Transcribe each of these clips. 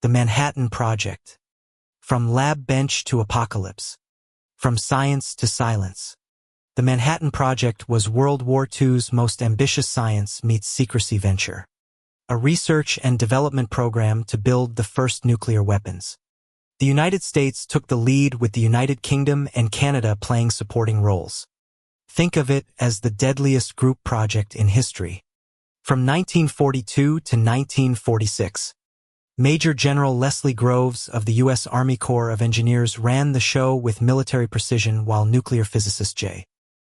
The Manhattan Project. From lab bench to apocalypse. From science to silence. The Manhattan Project was World War II's most ambitious science meets secrecy venture. A research and development program to build the first nuclear weapons. The United States took the lead with the United Kingdom and Canada playing supporting roles. Think of it as the deadliest group project in history. From 1942 to 1946, Major General Leslie Groves of the U.S. Army Corps of Engineers ran the show with military precision while nuclear physicist J.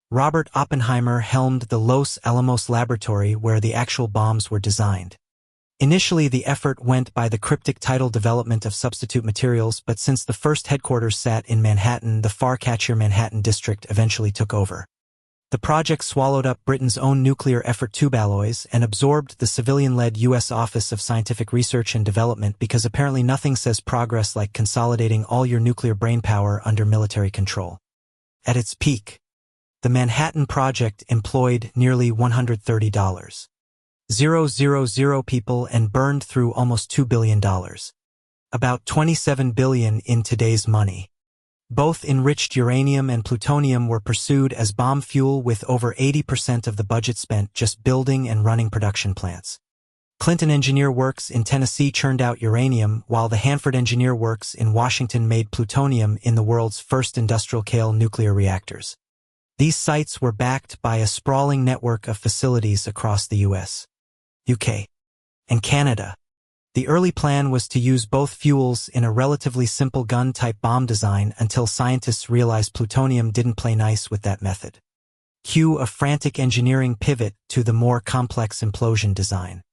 Robert Oppenheimer helmed the Los Alamos laboratory where the actual bombs were designed. Initially, the effort went by the cryptic title Development of Substitute Materials, but since the first headquarters sat in Manhattan, the far catchier Manhattan District eventually took over. The project swallowed up Britain's own nuclear effort Tuballoys and absorbed the civilian-led U.S. Office of Scientific Research and Development because apparently nothing says progress like consolidating all your nuclear brainpower under military control. At its peak, the Manhattan Project employed nearly 130,000 people and burned through almost $2 billion. About $27 billion in today's money. Both enriched uranium and plutonium were pursued as bomb fuel with over 80% of the budget spent just building and running production plants. Clinton Engineer Works in Tennessee churned out uranium, while the Hanford Engineer Works in Washington made plutonium in the world's first industrial-scale nuclear reactors. These sites were backed by a sprawling network of facilities across the U.S., UK, and Canada. The early plan was to use both fuels in a relatively simple gun-type bomb design until scientists realized plutonium didn't play nice with that method. Cue a frantic engineering pivot to the more complex implosion design.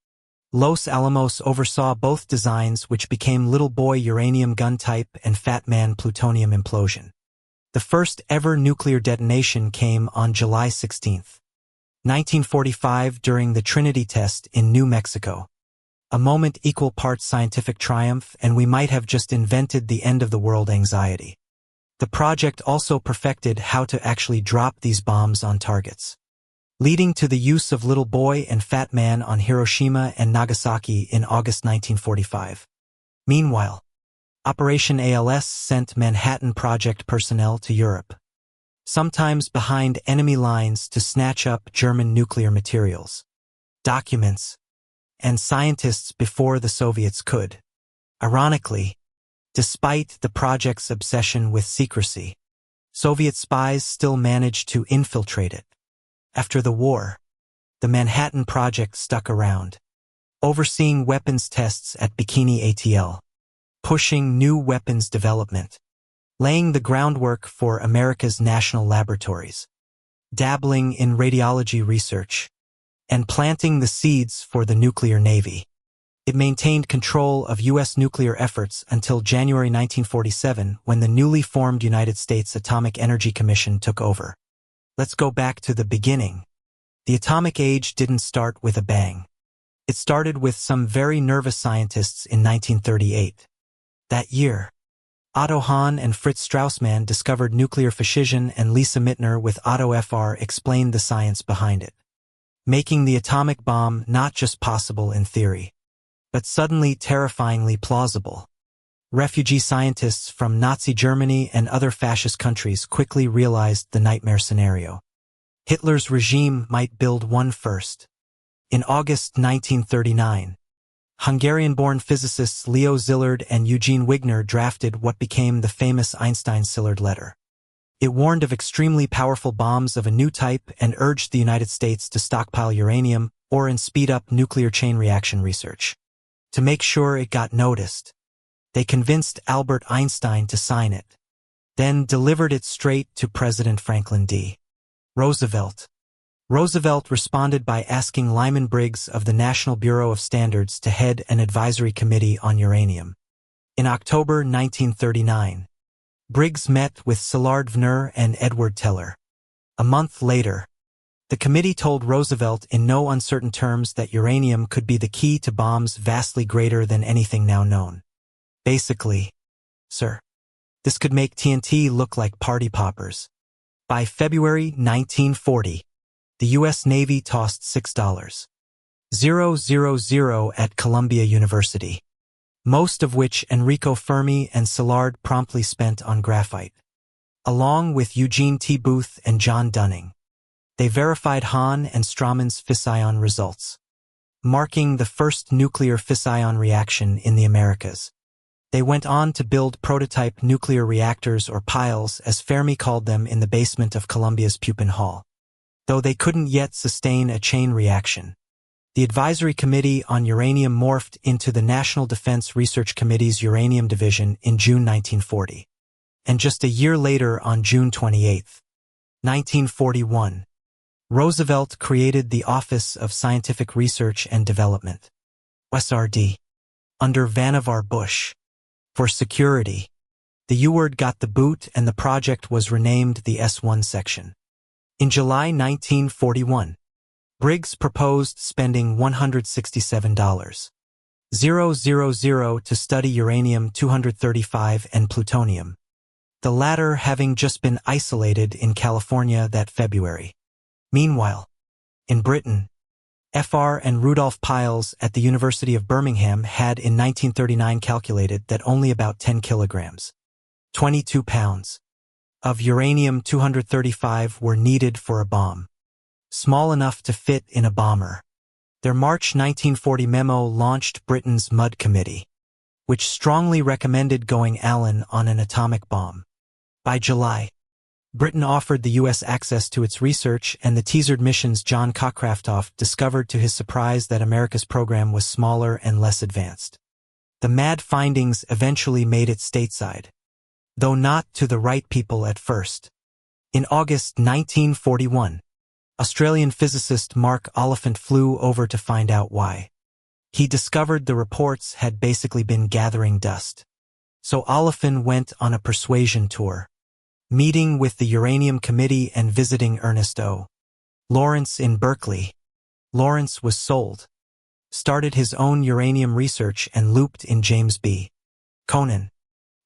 Los Alamos oversaw both designs, which became Little Boy uranium gun-type and Fat Man plutonium implosion. The first ever nuclear detonation came on July 16, 1945 during the Trinity test in New Mexico. A moment equal parts scientific triumph, and we might have just invented the end of the world anxiety. The project also perfected how to actually drop these bombs on targets, leading to the use of Little Boy and Fat Man on Hiroshima and Nagasaki in August 1945. Meanwhile, Operation ALS sent Manhattan Project personnel to Europe, sometimes behind enemy lines to snatch up German nuclear materials, documents, and scientists before the Soviets could. Ironically, despite the project's obsession with secrecy, Soviet spies still managed to infiltrate it. After the war, the Manhattan Project stuck around, overseeing weapons tests at Bikini ATL, pushing new weapons development, laying the groundwork for America's national laboratories, dabbling in radiology research, and planting the seeds for the nuclear navy. It maintained control of U.S. nuclear efforts until January 1947, when the newly formed United States Atomic Energy Commission took over. Let's go back to the beginning. The atomic age didn't start with a bang. It started with some very nervous scientists in 1938. That year, Otto Hahn and Fritz Strassmann discovered nuclear fission, and Lisa Mittner with Otto FR explained the science behind it, making the atomic bomb not just possible in theory, but suddenly terrifyingly plausible. Refugee scientists from Nazi Germany and other fascist countries quickly realized the nightmare scenario. Hitler's regime might build one first. In August 1939, Hungarian-born physicists Leo Szilard and Eugene Wigner drafted what became the famous Einstein-Szilard letter. It warned of extremely powerful bombs of a new type and urged the United States to stockpile uranium and speed up nuclear chain reaction research. To make sure it got noticed, they convinced Albert Einstein to sign it, then delivered it straight to President Franklin D. Roosevelt. Roosevelt responded by asking Lyman Briggs of the National Bureau of Standards to head an advisory committee on uranium. In October 1939, Briggs met with Szilard Wner and Edward Teller. A month later, the committee told Roosevelt in no uncertain terms that uranium could be the key to bombs vastly greater than anything now known. Basically, sir, this could make TNT look like party poppers. By February 1940, the U.S. Navy tossed $6,000 at Columbia University. most of which Enrico Fermi and Szilard promptly spent on graphite. Along with Eugene T. Booth and John Dunning, they verified Hahn and Straumann's fission results, marking the first nuclear fission reaction in the Americas. They went on to build prototype nuclear reactors, or piles as Fermi called them, in the basement of Columbia's Pupin Hall. Though they couldn't yet sustain a chain reaction, the Advisory Committee on Uranium morphed into the National Defense Research Committee's Uranium Division in June 1940. And just a year later, on June 28, 1941, Roosevelt created the Office of Scientific Research and Development, OSRD, under Vannevar Bush. For security, the U-word got the boot and the project was renamed the S-1 section. In July 1941, Briggs proposed spending $167,000 to study uranium-235 and plutonium, the latter having just been isolated in California that February. Meanwhile, in Britain, Fr. and Rudolf Piles at the University of Birmingham had in 1939 calculated that only about 10 kilograms, 22 pounds, of uranium-235 were needed for a bomb, small enough to fit in a bomber. Their March 1940 memo launched Britain's Mudd Committee, which strongly recommended going Allen on an atomic bomb. By July, Britain offered the U.S. access to its research, and the teasered mission's John Cockcraftoff discovered to his surprise that America's program was smaller and less advanced. The MAD findings eventually made it stateside, though not to the right people at first. In August 1941, Australian physicist Mark Oliphant flew over to find out why. He discovered the reports had basically been gathering dust. So Oliphant went on a persuasion tour, meeting with the Uranium Committee and visiting Ernest O. Lawrence in Berkeley. Lawrence was sold, started his own uranium research, and looped in James B. Conan,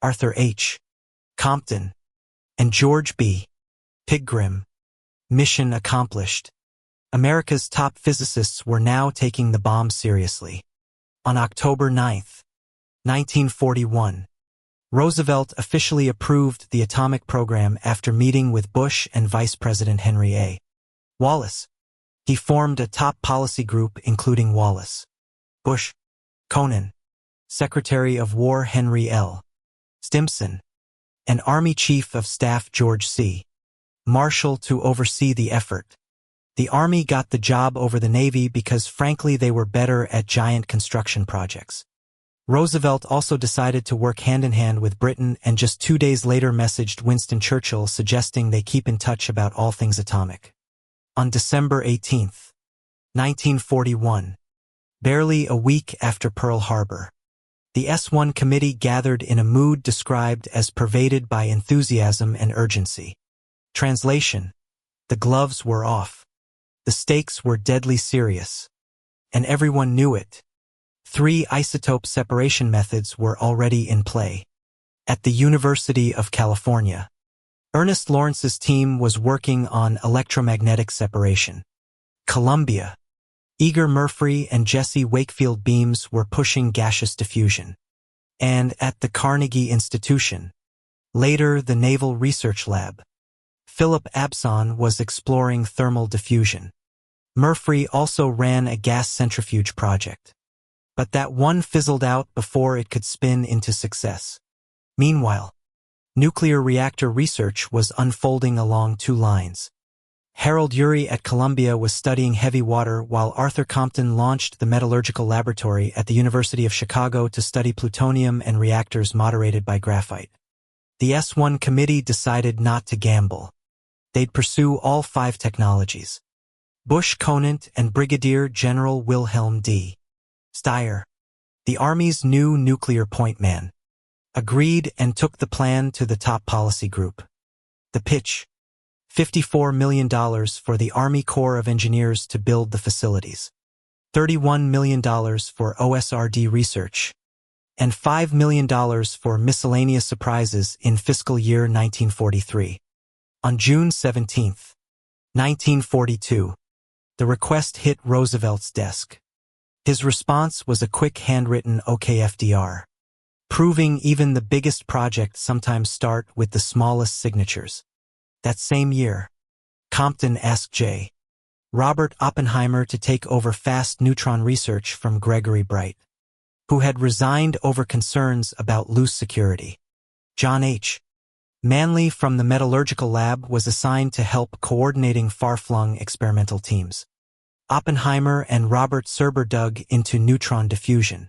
Arthur H. Compton, and George B. Pigram. Mission accomplished. America's top physicists were now taking the bomb seriously. On October 9, 1941, Roosevelt officially approved the atomic program after meeting with Bush and Vice President Henry A. Wallace. He formed a top policy group including Wallace, Bush, Conan, Secretary of War Henry L. Stimson, and Army Chief of Staff George C. Marshall to oversee the effort. The Army got the job over the Navy because frankly they were better at giant construction projects. Roosevelt also decided to work hand-in-hand with Britain, and just 2 days later messaged Winston Churchill suggesting they keep in touch about all things atomic. On December 18, 1941, barely a week after Pearl Harbor, the S-1 committee gathered in a mood described as pervaded by enthusiasm and urgency. Translation: the gloves were off. The stakes were deadly serious. And everyone knew it. 3 isotope separation methods were already in play. At the University of California, Ernest Lawrence's team was working on electromagnetic separation. Columbia, Eager Murphy and Jesse Wakefield Beams were pushing gaseous diffusion. And at the Carnegie Institution, later the Naval Research Lab, Philip Abson was exploring thermal diffusion. Murphy also ran a gas centrifuge project, but that one fizzled out before it could spin into success. Meanwhile, nuclear reactor research was unfolding along 2 lines. Harold Urey at Columbia was studying heavy water, while Arthur Compton launched the Metallurgical Laboratory at the University of Chicago to study plutonium and reactors moderated by graphite. The S-1 committee decided not to gamble. They'd pursue all 5 technologies. Bush Conant and Brigadier General Wilhelm D. Steyr, the Army's new nuclear point man, agreed and took the plan to the top policy group. The pitch: $54 million for the Army Corps of Engineers to build the facilities, $31 million for OSRD research, and $5 million for miscellaneous surprises in fiscal year 1943. On June 17, 1942, the request hit Roosevelt's desk. His response was a quick handwritten "OK FDR." proving even the biggest projects sometimes start with the smallest signatures. That same year, Compton asked J. Robert Oppenheimer to take over fast neutron research from Gregory Bright, who had resigned over concerns about loose security. John H. Manley from the metallurgical lab was assigned to help coordinating far-flung experimental teams. Oppenheimer and Robert Serber dug into neutron diffusion,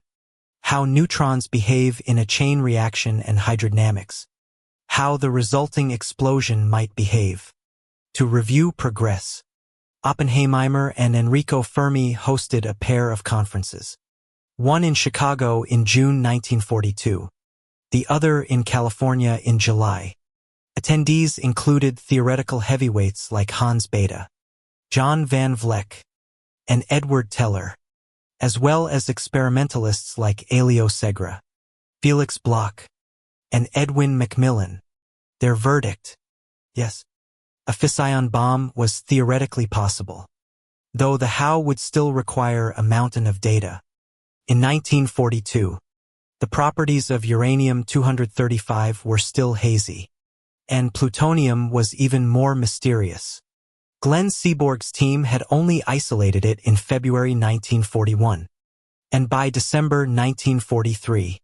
how neutrons behave in a chain reaction and hydrodynamics, how the resulting explosion might behave. To review progress, Oppenheimer and Enrico Fermi hosted a pair of conferences, one in Chicago in June 1942, the other in California in July. Attendees included theoretical heavyweights like Hans Bethe, John Van Vleck, and Edward Teller, as well as experimentalists like Elio Segre, Felix Bloch, and Edwin McMillan. Their verdict: yes, a fission bomb was theoretically possible, though the how would still require a mountain of data. In 1942, the properties of uranium-235 were still hazy, and plutonium was even more mysterious. Glenn Seaborg's team had only isolated it in February 1941, and by December 1943,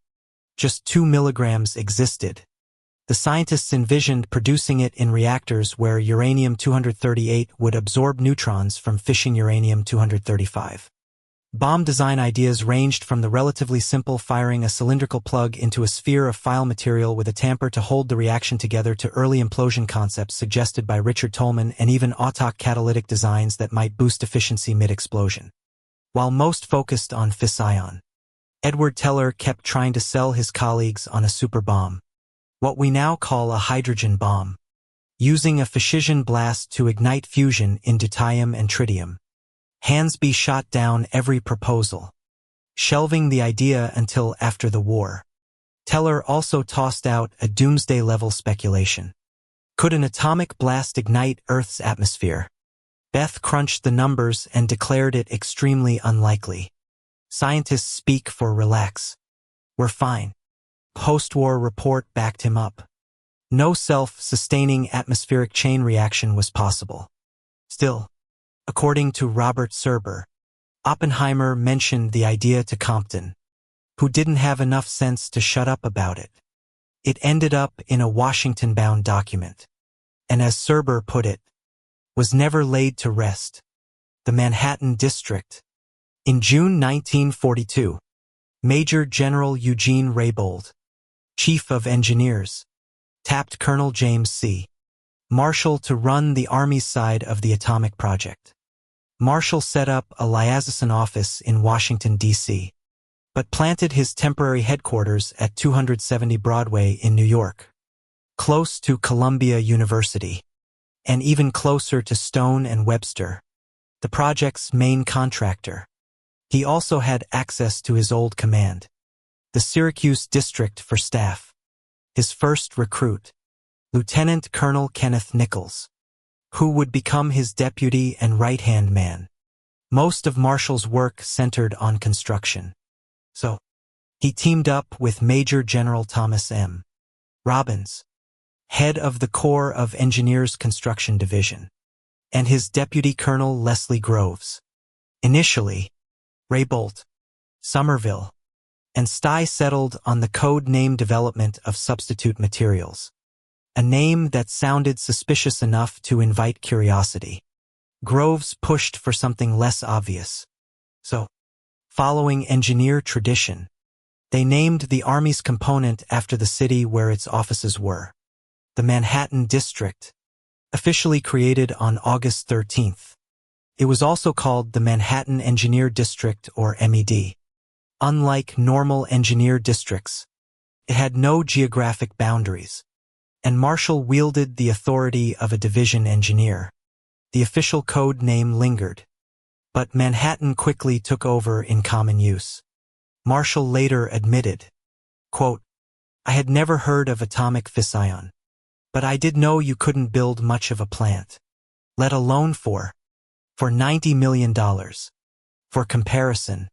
just 2 milligrams existed. The scientists envisioned producing it in reactors where uranium-238 would absorb neutrons from fission uranium-235. Bomb design ideas ranged from the relatively simple firing a cylindrical plug into a sphere of file material with a tamper to hold the reaction together to early implosion concepts suggested by Richard Tolman and even autark catalytic designs that might boost efficiency mid-explosion. While most focused on fission, Edward Teller kept trying to sell his colleagues on a super bomb, what we now call a hydrogen bomb, using a fission blast to ignite fusion in deuterium and tritium. Hansby shot down every proposal, shelving the idea until after the war. Teller also tossed out a doomsday-level speculation. Could an atomic blast ignite Earth's atmosphere? Bethe crunched the numbers and declared it extremely unlikely. Scientists speak for relax. We're fine. Post-war report backed him up. No self-sustaining atmospheric chain reaction was possible. Still, according to Robert Serber, Oppenheimer mentioned the idea to Compton, who didn't have enough sense to shut up about it. It ended up in a Washington-bound document, and as Serber put it, was never laid to rest. The Manhattan District. In June 1942, Major General Eugene Raybould, Chief of Engineers, tapped Colonel James C. Marshall to run the Army's side of the atomic project. Marshall set up a liaison office in Washington, D.C., but planted his temporary headquarters at 270 Broadway in New York, close to Columbia University, and even closer to Stone and Webster, the project's main contractor. He also had access to his old command, the Syracuse District for Staff. His first recruit, Lieutenant Colonel Kenneth Nichols, who would become his deputy and right-hand man. Most of Marshall's work centered on construction. So, he teamed up with Major General Thomas M. Robbins, head of the Corps of Engineers Construction Division, and his deputy Colonel Leslie Groves. Initially, Raybould, Somerville, and Stye settled on the code name development of substitute materials, a name that sounded suspicious enough to invite curiosity. Groves pushed for something less obvious. So, following engineer tradition, they named the Army's component after the city where its offices were, the Manhattan District, officially created on August 13th. It was also called the Manhattan Engineer District, or MED. Unlike normal engineer districts, it had no geographic boundaries, and Marshall wielded the authority of a division engineer. The official code name lingered, but Manhattan quickly took over in common use. Marshall later admitted, quote, "I had never heard of atomic fission, but I did know you couldn't build much of a plant, let alone for $90 million. For comparison,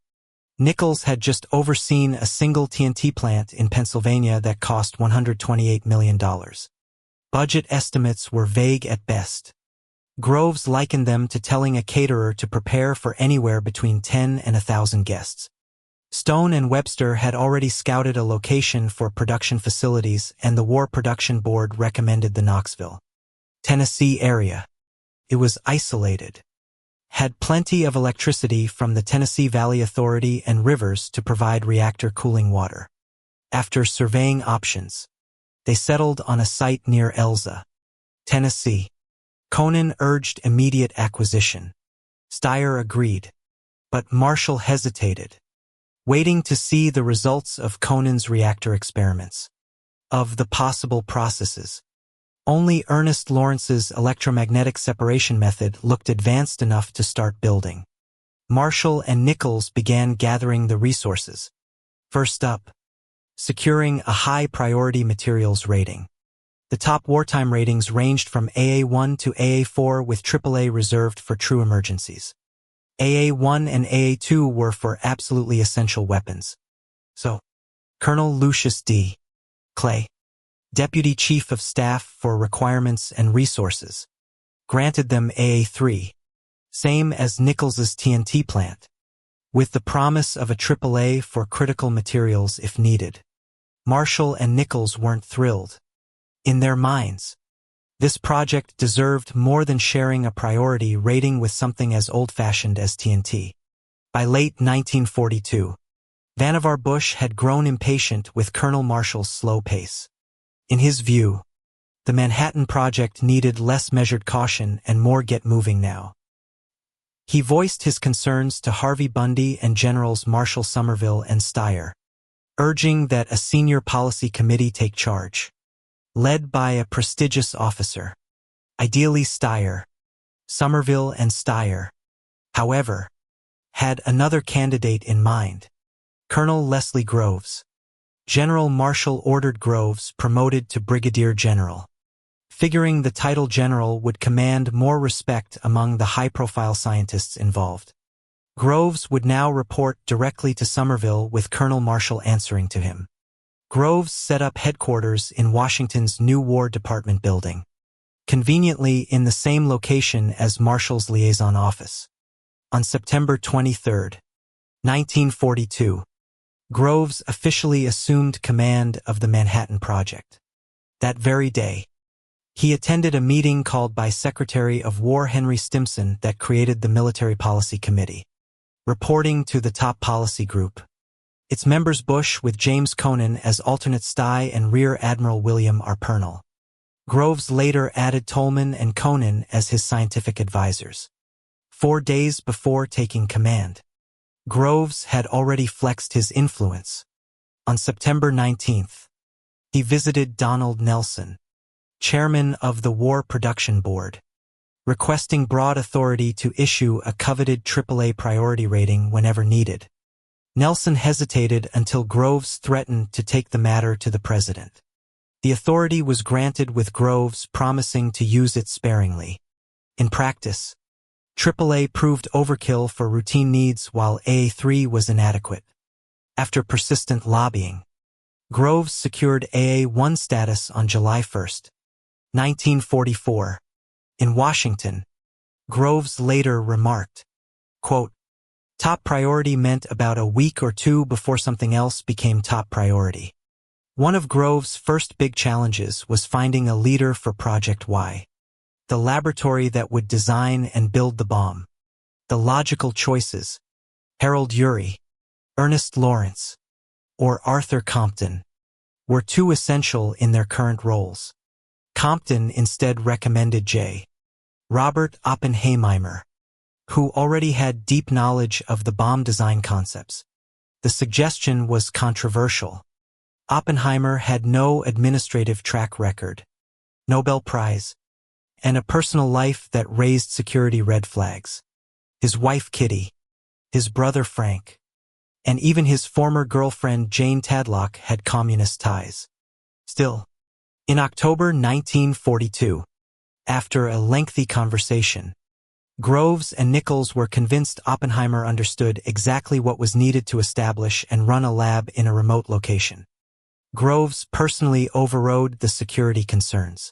Nichols had just overseen a single TNT plant in Pennsylvania that cost $128 million. Budget estimates were vague at best. Groves likened them to telling a caterer to prepare for anywhere between 10 and 1,000 guests. Stone and Webster had already scouted a location for production facilities, and the War Production Board recommended the Knoxville, Tennessee area. It was isolated, had plenty of electricity from the Tennessee Valley Authority and rivers to provide reactor cooling water. After surveying options, they settled on a site near Elza, Tennessee. Conan urged immediate acquisition. Steyer agreed, but Marshall hesitated, waiting to see the results of Conan's reactor experiments. Of the possible processes, only Ernest Lawrence's electromagnetic separation method looked advanced enough to start building. Marshall and Nichols began gathering the resources. First up, securing a high-priority materials rating. The top wartime ratings ranged from AA1 to AA4, with AAA reserved for true emergencies. AA1 and AA2 were for absolutely essential weapons. So, Colonel Lucius D. Clay, Deputy Chief of Staff for Requirements and Resources, granted them AA3, same as Nichols's TNT plant, with the promise of a AAA for critical materials if needed. Marshall and Nichols weren't thrilled. In their minds, this project deserved more than sharing a priority rating with something as old-fashioned as TNT. By late 1942, Vannevar Bush had grown impatient with Colonel Marshall's slow pace. In his view, the Manhattan Project needed less measured caution and more get moving now. He voiced his concerns to Harvey Bundy and Generals Marshall Somerville and Steyer, urging that a senior policy committee take charge, led by a prestigious officer, ideally Steyer. Somerville and Steyer, however, had another candidate in mind, Colonel Leslie Groves. General Marshall ordered Groves promoted to brigadier general, figuring the title general would command more respect among the high-profile scientists involved. Groves would now report directly to Somerville, with Colonel Marshall answering to him. Groves set up headquarters in Washington's new War Department building, conveniently in the same location as Marshall's liaison office. On September 23, 1942, Groves officially assumed command of the Manhattan Project. That very day, he attended a meeting called by Secretary of War Henry Stimson that created the Military Policy Committee, reporting to the top policy group. Its members Bush with James Conan as alternate Stye and Rear Admiral William R. Purnell. Groves later added Tolman and Conan as his scientific advisors. 4 days before taking command, Groves had already flexed his influence. On September 19th, he visited Donald Nelson, chairman of the War Production Board, requesting broad authority to issue a coveted AAA priority rating whenever needed. Nelson hesitated until Groves threatened to take the matter to the president. The authority was granted, with Groves promising to use it sparingly. In practice, AAA proved overkill for routine needs while AA3 was inadequate. After persistent lobbying, Groves secured AA1 status on July 1, 1944. In Washington, Groves later remarked, quote, "Top priority meant about a week or two before something else became top priority." One of Groves' first big challenges was finding a leader for Project Y, the laboratory that would design and build the bomb. The logical choices, Harold Urey, Ernest Lawrence, or Arthur Compton, were too essential in their current roles. Compton instead recommended J. Robert Oppenheimer, who already had deep knowledge of the bomb design concepts. The suggestion was controversial. Oppenheimer had no administrative track record, Nobel Prize, and a personal life that raised security red flags. His wife Kitty, his brother Frank, and even his former girlfriend Jane Tadlock had communist ties. Still, in October 1942, after a lengthy conversation, Groves and Nichols were convinced Oppenheimer understood exactly what was needed to establish and run a lab in a remote location. Groves personally overrode the security concerns,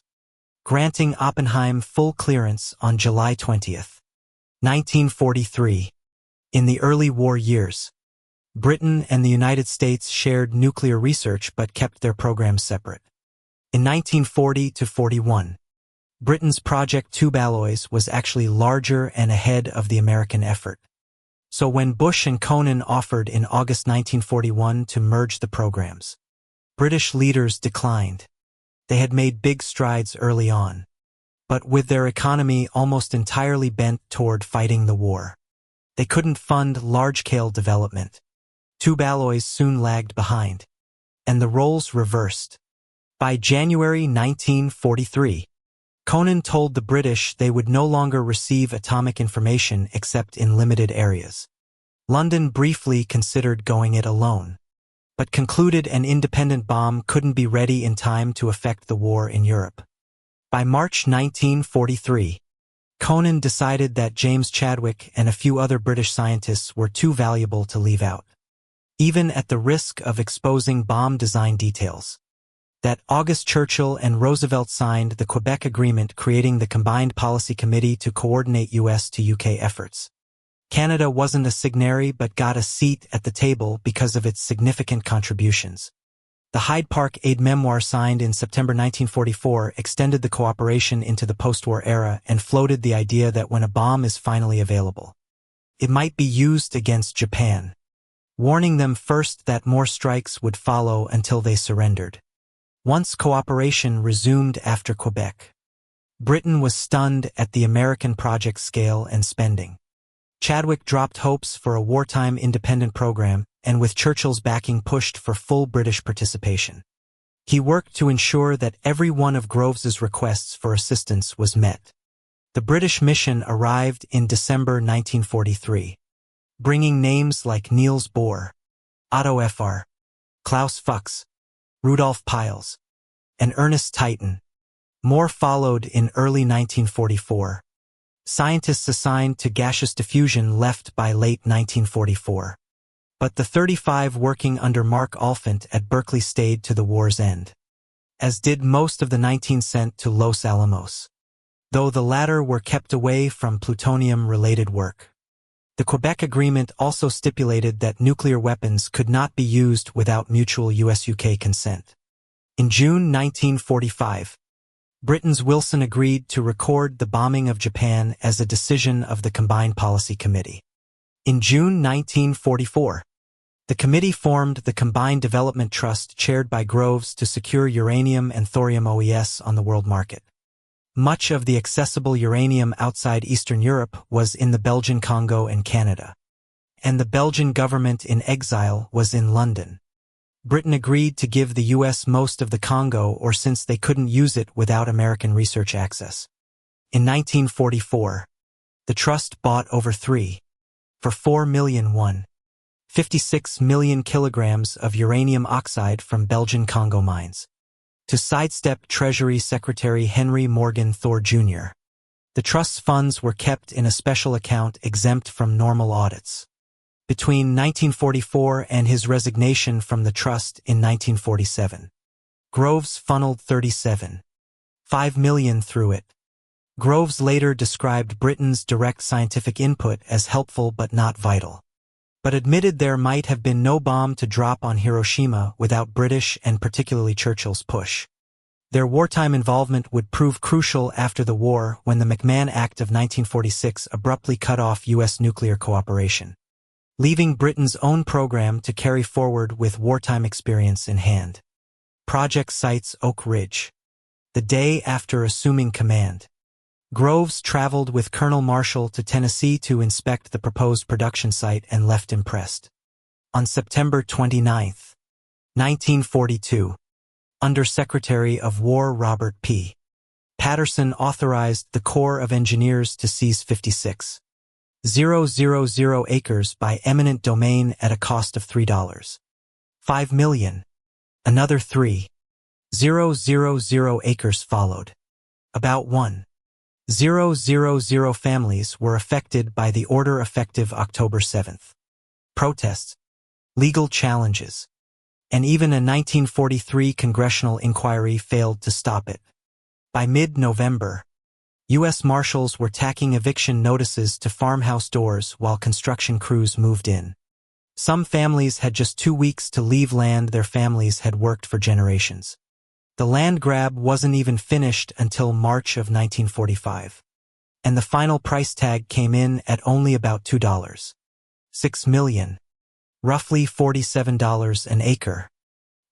granting Oppenheim full clearance on July 20, 1943. In the early war years, Britain and the United States shared nuclear research but kept their programs separate. In 1940–41, Britain's Project Tube Alloys was actually larger and ahead of the American effort. So when Bush and Conan offered in August 1941 to merge the programs, British leaders declined. They had made big strides early on, but with their economy almost entirely bent toward fighting the war, they couldn't fund large-scale development. Tube alloys soon lagged behind, and the roles reversed. By January 1943, Conan told the British they would no longer receive atomic information except in limited areas. London briefly considered going it alone, but concluded an independent bomb couldn't be ready in time to affect the war in Europe. By March 1943, Conan decided that James Chadwick and a few other British scientists were too valuable to leave out, even at the risk of exposing bomb design details. That August Churchill and Roosevelt signed the Quebec Agreement, creating the Combined Policy Committee to coordinate US to UK efforts. Canada wasn't a signatory but got a seat at the table because of its significant contributions. The Hyde Park Aide-Memoire signed in September 1944 extended the cooperation into the post-war era and floated the idea that when a bomb is finally available, it might be used against Japan, warning them first that more strikes would follow until they surrendered. Once cooperation resumed after Quebec, Britain was stunned at the American project scale and spending. Chadwick dropped hopes for a wartime independent program, and with Churchill's backing pushed for full British participation. He worked to ensure that every one of Groves's requests for assistance was met. The British mission arrived in December 1943, bringing names like Niels Bohr, Otto Fr. Klaus Fuchs, Rudolf Piles, and Ernest Titan. More followed in early 1944. Scientists assigned to gaseous diffusion left by late 1944. But the 35 working under Mark Oliphant at Berkeley stayed to the war's end, as did most of the 19 sent to Los Alamos, though the latter were kept away from plutonium-related work. The Quebec Agreement also stipulated that nuclear weapons could not be used without mutual US-UK consent. In June 1945, Britain's Wilson agreed to record the bombing of Japan as a decision of the Combined Policy Committee. In June 1944, the committee formed the Combined Development Trust chaired by Groves to secure uranium and thorium OES on the world market. Much of the accessible uranium outside Eastern Europe was in the Belgian Congo and Canada, and the Belgian government in exile was in London. Britain agreed to give the US most of the Congo, or since they couldn't use it without American research access. In 1944, the trust bought over 4 million 56 million kilograms of uranium oxide from Belgian Congo mines. To sidestep Treasury Secretary Henry Morgan Thor Jr., the trust's funds were kept in a special account exempt from normal audits. Between 1944 and his resignation from the trust in 1947, Groves funneled 37.5 million through it. Groves later described Britain's direct scientific input as helpful but not vital, but admitted there might have been no bomb to drop on Hiroshima without British and particularly Churchill's push. Their wartime involvement would prove crucial after the war when the McMahon Act of 1946 abruptly cut off U.S. nuclear cooperation, leaving Britain's own program to carry forward with wartime experience in hand. Project Sites Oak Ridge. The day after assuming command, Groves traveled with Colonel Marshall to Tennessee to inspect the proposed production site and left impressed. On September 29, 1942, Under-Secretary of War Robert P. Patterson authorized the Corps of Engineers to seize 56,000 acres by eminent domain at a cost of $3.5 million. Another 3,000 acres followed. About 1,000 000 families were affected by the order effective October 7th. Protests, legal challenges, and even a 1943 congressional inquiry failed to stop it. By mid-November, U.S. Marshals were tacking eviction notices to farmhouse doors while construction crews moved in. Some families had just 2 weeks to leave land their families had worked for generations. The land grab wasn't even finished until March of 1945. And the final price tag came in at only about $2. $6 million. Roughly $47 an acre.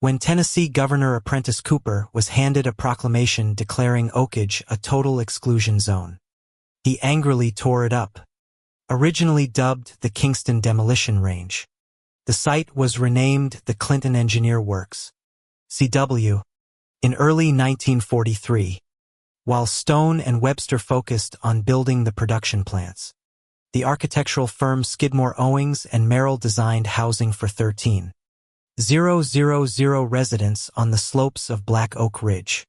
When Tennessee Governor Prentice Cooper was handed a proclamation declaring Oakage a total exclusion zone, he angrily tore it up. Originally dubbed the Kingston Demolition Range, the site was renamed the Clinton Engineer Works, CW, in early 1943, while Stone and Webster focused on building the production plants. The architectural firm Skidmore, Owings and Merrill designed housing for 13,000 residents on the slopes of Black Oak Ridge,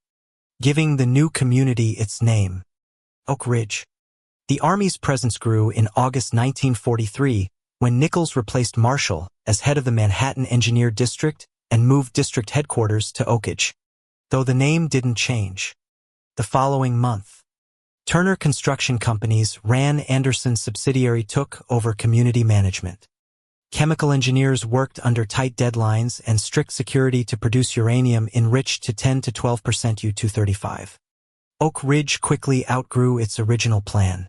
giving the new community its name, Oak Ridge. The Army's presence grew in August 1943 when Nichols replaced Marshall as head of the Manhattan Engineer District and moved district headquarters to Oakage, though the name didn't change. The following month, Turner Construction Company's Ran Anderson subsidiary took over community management. Chemical engineers worked under tight deadlines and strict security to produce uranium enriched to 10 to 12% U-235. Oak Ridge quickly outgrew its original plan,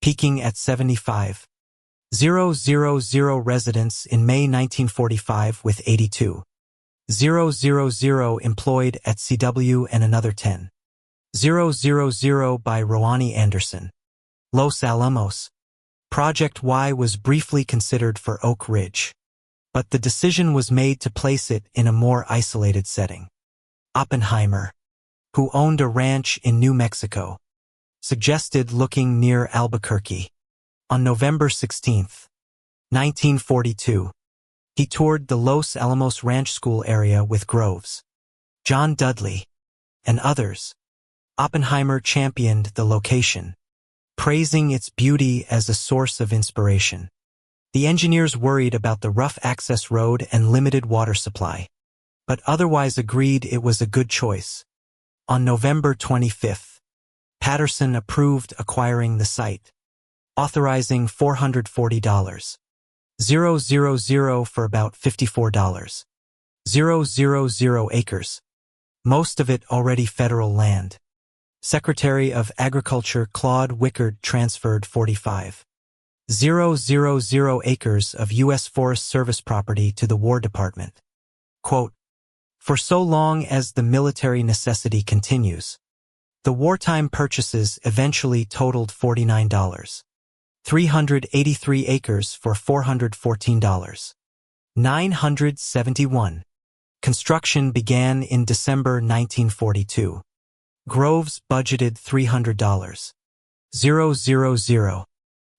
peaking at 75,000 residents in May 1945 with 82,000 employed at CW and another 10,000 by Roani Anderson. Los Alamos. Project Y was briefly considered for Oak Ridge, but the decision was made to place it in a more isolated setting. Oppenheimer, who owned a ranch in New Mexico, suggested looking near Albuquerque. On November 16, 1942, he toured the Los Alamos Ranch School area with Groves, John Dudley, and others. Oppenheimer championed the location, praising its beauty as a source of inspiration. The engineers worried about the rough access road and limited water supply, but otherwise agreed it was a good choice. On November 25, Patterson approved acquiring the site, authorizing $440,000 for about $54 acres, most of it already federal land. Secretary of Agriculture Claude Wickard transferred 45,000 acres of U.S. Forest Service property to the War Department. Quote, "For so long as the military necessity continues, the wartime purchases eventually totaled $49. 383 acres for $414. 971. Construction began in December 1942. Groves budgeted $300. 000.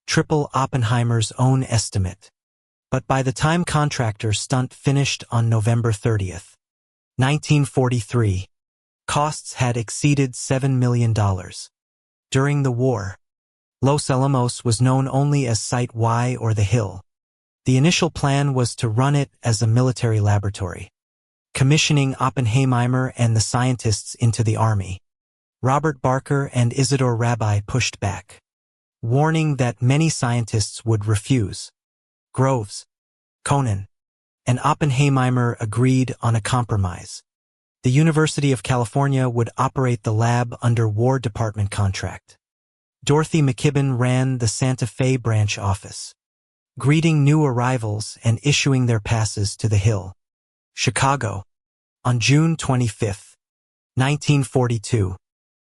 Triple Oppenheimer's own estimate. But by the time contractor stunt finished on November 30th, 1943, costs had exceeded $7 million. During the war, Los Alamos was known only as Site Y or the Hill. The initial plan was to run it as a military laboratory, commissioning Oppenheimer and the scientists into the Army. Robert Barker and Isidore Rabbi pushed back, warning that many scientists would refuse. Groves, Conan, and Oppenheimer agreed on a compromise. The University of California would operate the lab under War Department contract. Dorothy McKibben ran the Santa Fe branch office, greeting new arrivals and issuing their passes to the Hill. Chicago. On June 25, 1942,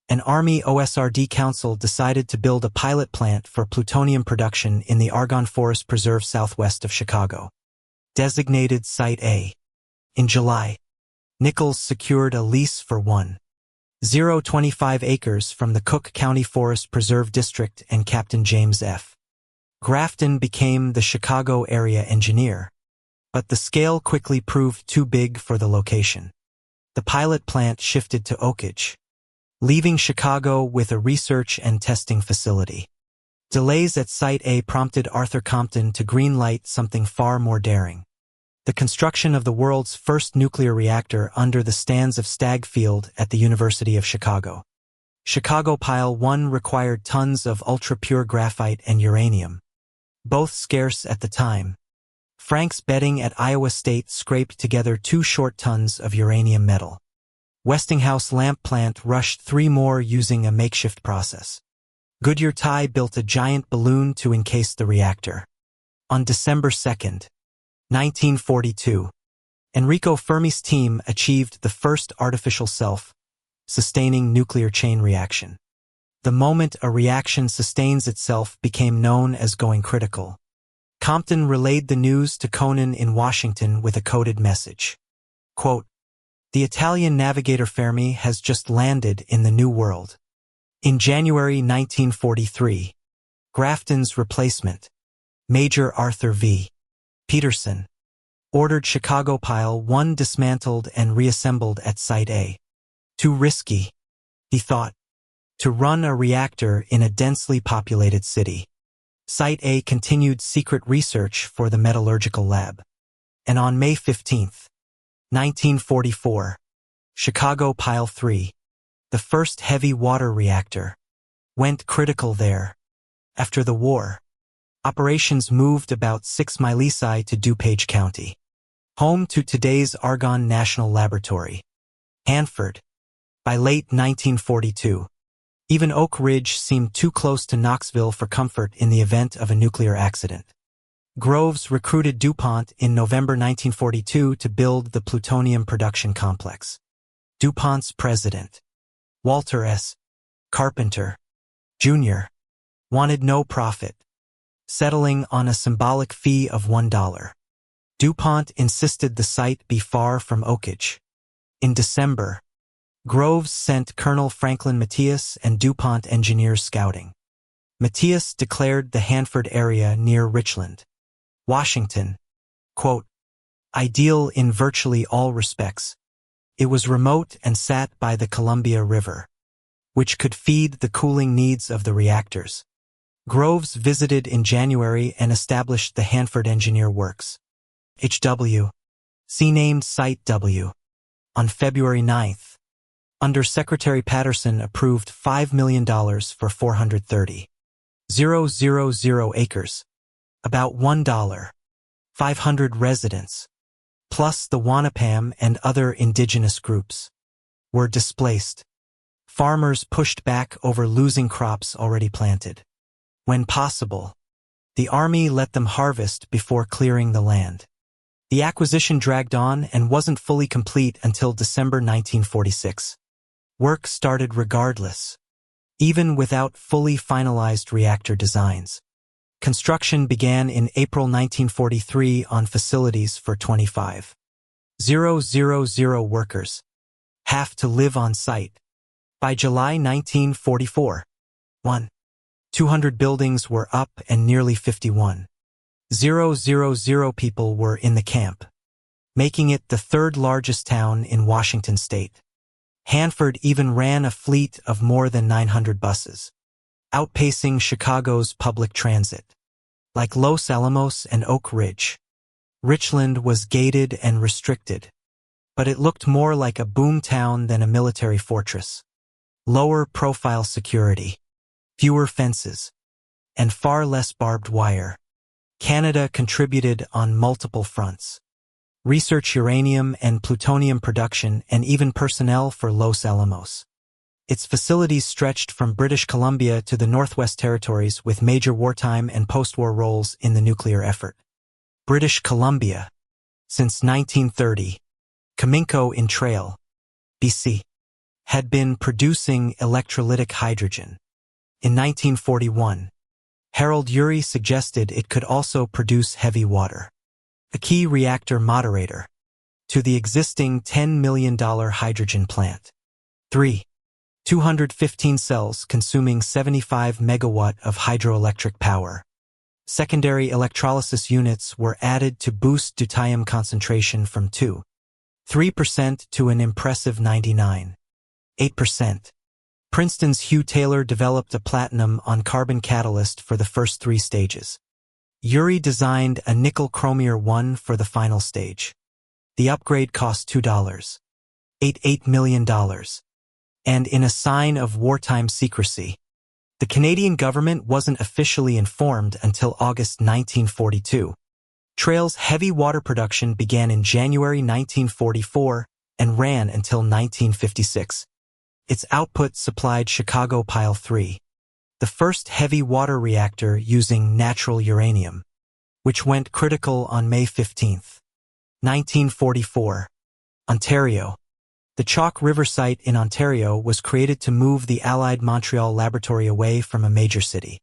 an Army OSRD council decided to build a pilot plant for plutonium production in the Argonne Forest Preserve southwest of Chicago, designated Site A. In July, Nichols secured a lease for 1,025 acres from the Cook County Forest Preserve District and Captain James F. Grafton became the Chicago area engineer, but the scale quickly proved too big for the location. The pilot plant shifted to Oakage. leaving Chicago with a research and testing facility. Delays at Site A prompted Arthur Compton to greenlight something far more daring: the construction of the world's first nuclear reactor under the stands of Stagg Field at the University of Chicago. Chicago Pile 1 required tons of ultra-pure graphite and uranium, both scarce at the time. Frank's Bedding at Iowa State scraped together 2 short tons of uranium metal. Westinghouse Lamp Plant rushed 3 more using a makeshift process. Goodyear Tie built a giant balloon to encase the reactor. On December 2, 1942, Enrico Fermi's team achieved the first artificial self-sustaining nuclear chain reaction. The moment a reaction sustains itself became known as going critical. Compton relayed the news to Conan in Washington with a coded message. Quote, "The Italian navigator Fermi has just landed in the New World." In January 1943, Grafton's replacement, Major Arthur V. Peterson, ordered Chicago Pile 1 dismantled and reassembled at Site A. Too risky, he thought, to run a reactor in a densely populated city. Site A continued secret research for the metallurgical lab. And on May 15, 1944, Chicago Pile 3, the first heavy water reactor, went critical there. After the war, operations moved about 6 miles to DuPage County, home to today's Argonne National Laboratory, Hanford. By late 1942, even Oak Ridge seemed too close to Knoxville for comfort in the event of a nuclear accident. Groves recruited DuPont in November 1942 to build the plutonium production complex. DuPont's president, Walter S. Carpenter, Jr., wanted no profit, settling on a symbolic fee of $1. DuPont insisted the site be far from Oakage. In December, Groves sent Colonel Franklin Matthias and DuPont engineers scouting. Matthias declared the Hanford area near Richland, Washington, quote, ideal in virtually all respects. It was remote and sat by the Columbia River, which could feed the cooling needs of the reactors. Groves visited in January and established the Hanford Engineer Works, HW, named Site W, on February 9th. Under Secretary Patterson approved $5 million for 430,000 acres, about $1.500 residents, plus the Wanapam and other indigenous groups, were displaced. Farmers pushed back over losing crops already planted. When possible, the Army let them harvest before clearing the land. The acquisition dragged on and wasn't fully complete until December 1946. Work started regardless, even without fully finalized reactor designs. Construction began in April 1943 on facilities for 25,000 workers, half to live on site. By July 1944, 200 buildings were up and nearly 51,000 people were in the camp, making it the 3rd largest town in Washington state. Hanford even ran a fleet of more than 900 buses, outpacing Chicago's public transit. Like Los Alamos and Oak Ridge, Richland was gated and restricted, but it looked more like a boom town than a military fortress. Lower profile security, fewer fences, and far less barbed wire. Canada contributed on multiple fronts: research uranium and plutonium production, and even personnel for Los Alamos. Its facilities stretched from British Columbia to the Northwest Territories with major wartime and post-war roles in the nuclear effort. British Columbia, since 1930, Cominco in Trail, BC, had been producing electrolytic hydrogen. In 1941, Harold Urey suggested it could also produce heavy water, a key reactor moderator to the existing $10 million hydrogen plant. 215 cells consuming 75 megawatt of hydroelectric power. Secondary electrolysis units were added to boost deuterium concentration from 2.3% to an impressive 99.8%. Princeton's Hugh Taylor developed a platinum-on-carbon catalyst for the first 3 stages. Urey designed a nickel-chromium 1 for the final stage. The upgrade cost $2.88 million. And in a sign of wartime secrecy, the Canadian government wasn't officially informed until August 1942. Trail's heavy water production began in January 1944 and ran until 1956. Its output supplied Chicago Pile 3, the first heavy water reactor using natural uranium, which went critical on May 15, 1944. Ontario. The Chalk River site in Ontario was created to move the Allied Montreal Laboratory away from a major city.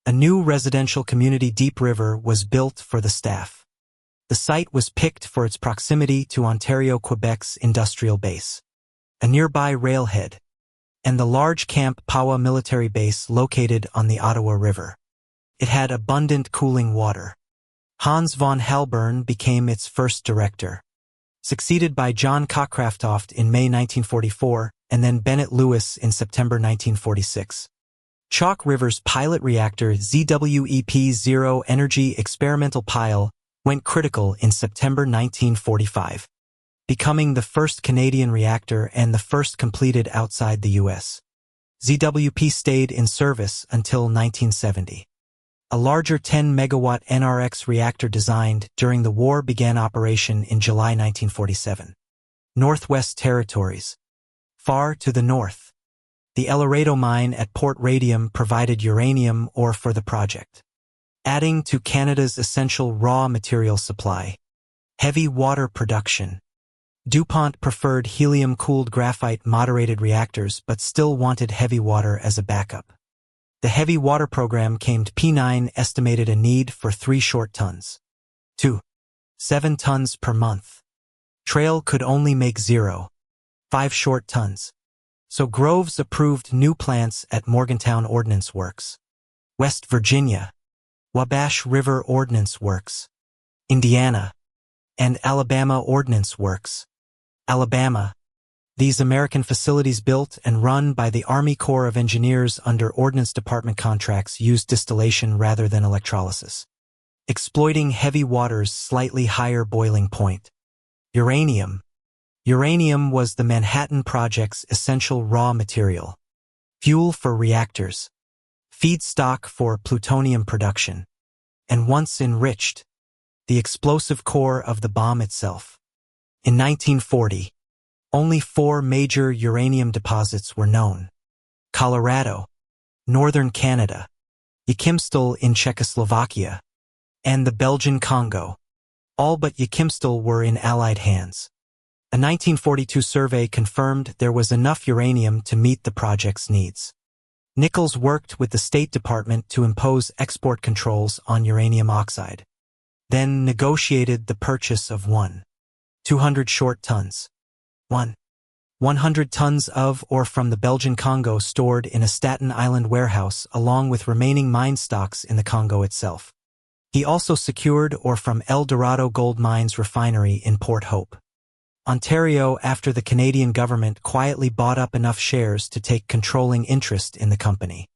A new residential community, Deep River, was built for the staff. The site was picked for its proximity to Ontario, Quebec's industrial base, a nearby railhead, and the large Camp Pawa military base located on the Ottawa River. It had abundant cooling water. Hans von Halbern became its first director, succeeded by John Cockcraftoft in May 1944 and then Bennett Lewis in September 1946. Chalk River's pilot reactor ZWEP Zero Energy Experimental Pile went critical in September 1945, becoming the first Canadian reactor and the first completed outside the U.S. ZWP stayed in service until 1970. A larger 10-megawatt NRX reactor designed during the war began operation in July 1947. Northwest Territories. Far to the north, the El Dorado mine at Port Radium provided uranium ore for the project, adding to Canada's essential raw material supply. Heavy water production. DuPont preferred helium-cooled graphite moderated reactors but still wanted heavy water as a backup. The heavy water program came to P9 estimated a need for 3 short tons. 7 tons per month. Trail could only make 5 short tons. So Groves approved new plants at Morgantown Ordnance Works, West Virginia, Wabash River Ordnance Works, Indiana, and Alabama Ordnance Works, Alabama. These American facilities, built and run by the Army Corps of Engineers under Ordnance Department contracts, used distillation rather than electrolysis, exploiting heavy water's slightly higher boiling point. Uranium. Uranium was the Manhattan Project's essential raw material, fuel for reactors, feedstock for plutonium production, and once enriched, the explosive core of the bomb itself. In 1940, only 4 major uranium deposits were known: Colorado, northern Canada, Yakimstal in Czechoslovakia, and the Belgian Congo. All but Yakimstal were in Allied hands. A 1942 survey confirmed there was enough uranium to meet the project's needs. Nichols worked with the State Department to impose export controls on uranium oxide, then negotiated the purchase of 200 short tons. 100 tons of ore from the Belgian Congo stored in a Staten Island warehouse along with remaining mine stocks in the Congo itself. He also secured ore from El Dorado Gold Mines refinery in Port Hope, Ontario, after the Canadian government quietly bought up enough shares to take controlling interest in the company.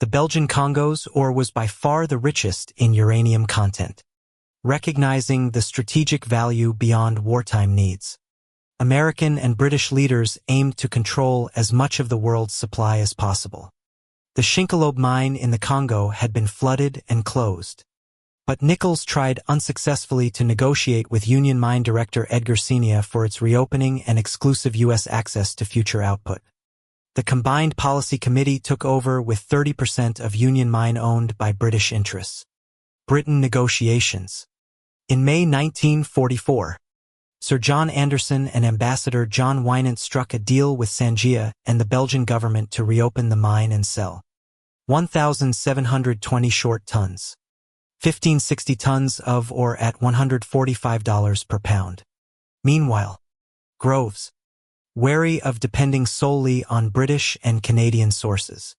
The Belgian Congo's ore was by far the richest in uranium content. Recognizing the strategic value beyond wartime needs, American and British leaders aimed to control as much of the world's supply as possible. The Shinkolobé mine in the Congo had been flooded and closed, but Nichols tried unsuccessfully to negotiate with Union Mine Director Edgar Senia for its reopening and exclusive U.S. access to future output. The Combined Policy Committee took over with 30% of Union Mine owned by British interests. Britain negotiations. In May 1944, Sir John Anderson and Ambassador John Wynant struck a deal with Sangia and the Belgian government to reopen the mine and sell 1,720 short tons, 1,560 tons of ore at $145 per pound. Meanwhile, Groves, wary of depending solely on British and Canadian sources,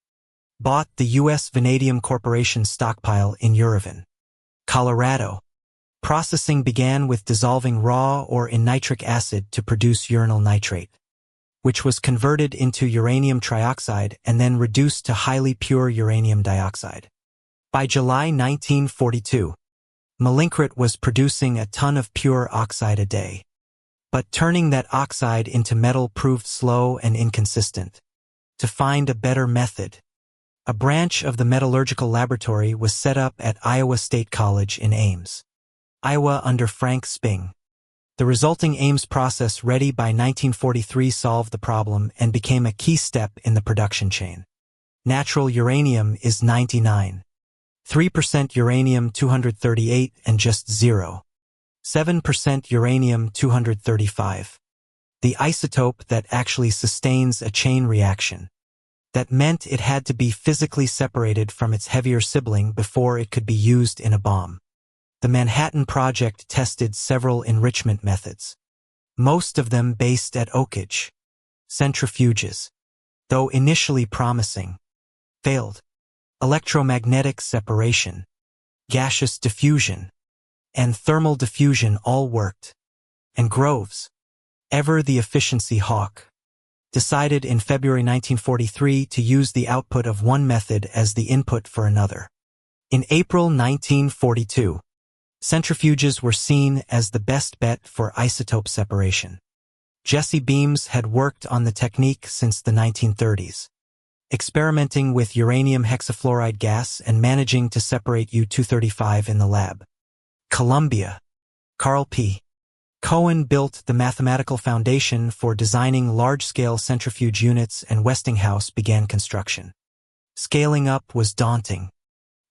bought the U.S. Vanadium Corporation stockpile in Uravan, Colorado. Processing began with dissolving raw ore in nitric acid to produce uranyl nitrate. which was converted into uranium trioxide and then reduced to highly pure uranium dioxide. By July 1942, Mallinckrodt was producing a ton of pure oxide a day. But turning that oxide into metal proved slow and inconsistent. To find a better method, a branch of the metallurgical laboratory was set up at Iowa State College in Ames, Iowa under Frank Sping. The resulting Ames process ready by 1943 solved the problem and became a key step in the production chain. Natural uranium is 99.3% uranium-238 and just 0.7% uranium-235. The isotope that actually sustains a chain reaction. That meant it had to be physically separated from its heavier sibling before it could be used in a bomb. The Manhattan Project tested several enrichment methods, most of them based at Oak Ridge. Centrifuges, though initially promising, failed. Electromagnetic separation, gaseous diffusion, and thermal diffusion all worked. And Groves, ever the efficiency hawk, decided in February 1943 to use the output of one method as the input for another. In April 1942, centrifuges were seen as the best bet for isotope separation. Jesse Beams had worked on the technique since the 1930s, experimenting with uranium hexafluoride gas and managing to separate U-235 in the lab. Columbia. Carl P. Cohen built the mathematical foundation for designing large-scale centrifuge units, and Westinghouse began construction. Scaling up was daunting.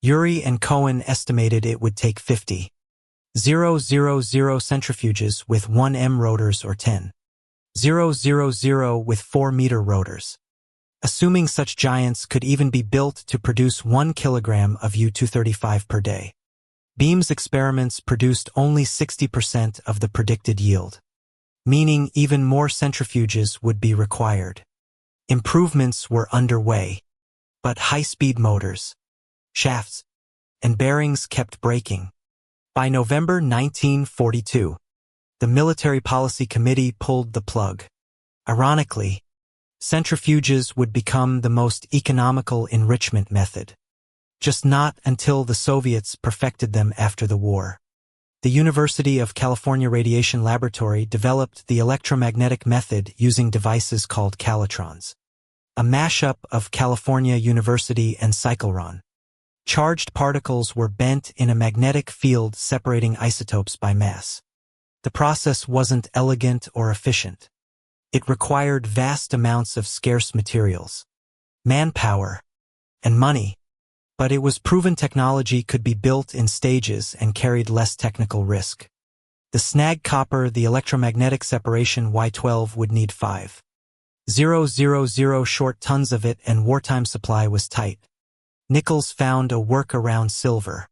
Urey and Cohen estimated it would take 50,000 centrifuges with 1M rotors or 10,000 with 4-meter rotors. Assuming such giants could even be built to produce 1 kilogram of U-235 per day. Beam's experiments produced only 60% of the predicted yield, meaning even more centrifuges would be required. Improvements were underway, but high-speed motors, shafts, and bearings kept breaking. By November 1942, the Military Policy Committee pulled the plug. Ironically, centrifuges would become the most economical enrichment method. Just not until the Soviets perfected them after the war. The University of California Radiation Laboratory developed the electromagnetic method using devices called calatrons, a mashup of California University and cyclotron. Charged particles were bent in a magnetic field separating isotopes by mass. The process wasn't elegant or efficient. It required vast amounts of scarce materials, manpower, and money. But it was proven technology could be built in stages and carried less technical risk. The snag copper, the electromagnetic separation Y12 would need 5,000 short tons of it, and wartime supply was tight. Nichols found a workaround: silver.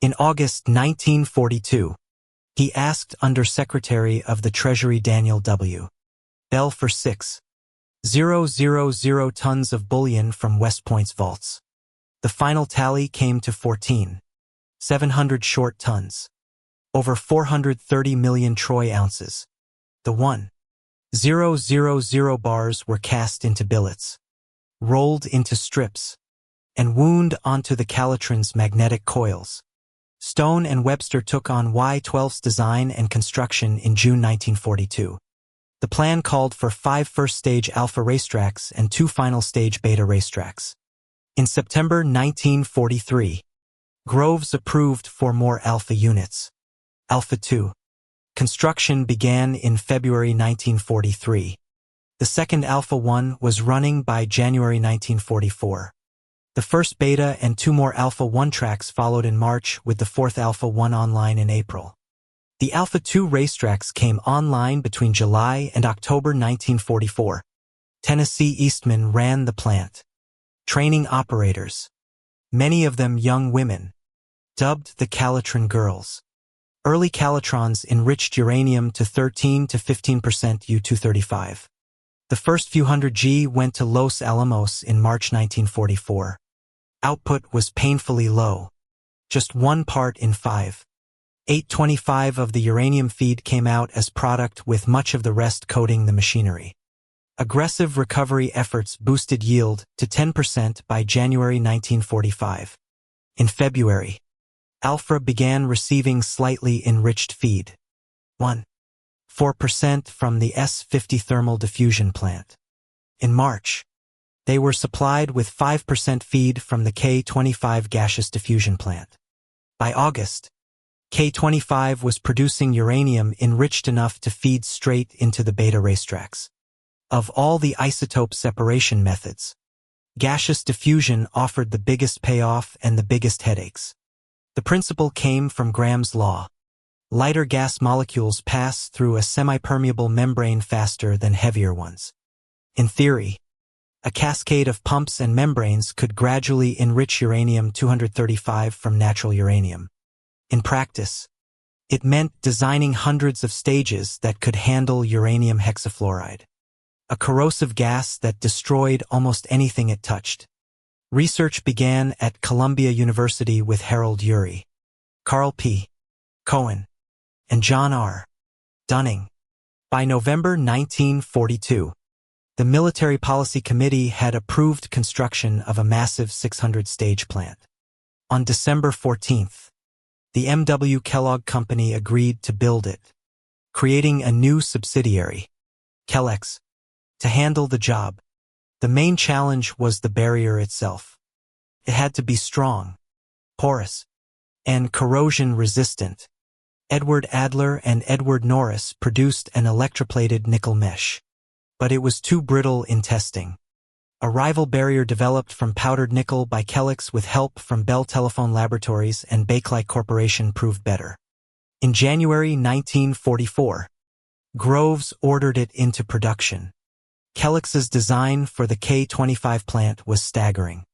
In August 1942, he asked Undersecretary of the Treasury Daniel W. Bell for 6,000 tons of bullion from West Point's vaults. The final tally came to 14,700 short tons, over 430 million troy ounces. The 1,000 bars were cast into billets, rolled into strips, and wound onto the Calatron's magnetic coils. Stone and Webster took on Y12's design and construction in June 1942. The plan called for 5 first-stage alpha racetracks and 2 final-stage beta racetracks. In September 1943, Groves approved 4 more Alpha units. Alpha 2. Construction began in February 1943. The second Alpha 1 was running by January 1944. The first Beta and 2 more Alpha 1 tracks followed in March, with the 4th Alpha 1 online in April. The Alpha 2 racetracks came online between July and October 1944. Tennessee Eastman ran the plant, training operators, many of them young women, dubbed the Calatron Girls. Early Calatrons enriched uranium to 13 to 15% U-235. The first few hundred G went to Los Alamos in March 1944. Output was painfully low. Just 1 part in 5. 825 of the uranium feed came out as product, with much of the rest coating the machinery. Aggressive recovery efforts boosted yield to 10% by January 1945. In February, Alpha began receiving slightly enriched feed, 1.4% from the S-50 thermal diffusion plant. In March, they were supplied with 5% feed from the K-25 gaseous diffusion plant. By August, K-25 was producing uranium enriched enough to feed straight into the beta racetracks. Of all the isotope separation methods, gaseous diffusion offered the biggest payoff and the biggest headaches. The principle came from Graham's law. Lighter gas molecules pass through a semi-permeable membrane faster than heavier ones. In theory, a cascade of pumps and membranes could gradually enrich uranium-235 from natural uranium. In practice, it meant designing hundreds of stages that could handle uranium hexafluoride, a corrosive gas that destroyed almost anything it touched. Research began at Columbia University with Harold Urey, Carl P. Cohen, and John R. Dunning. By November 1942, the Military Policy Committee had approved construction of a massive 600-stage plant. On December 14th, the M.W. Kellogg Company agreed to build it, creating a new subsidiary, Kellex, to handle the job. The main challenge was the barrier itself. It had to be strong, porous, and corrosion-resistant. Edward Adler and Edward Norris produced an electroplated nickel mesh, but it was too brittle in testing. A rival barrier developed from powdered nickel by Kellex with help from Bell Telephone Laboratories and Bakelite Corporation proved better. In January 1944, Groves ordered it into production. Kellex's design for the K-25 plant was staggering.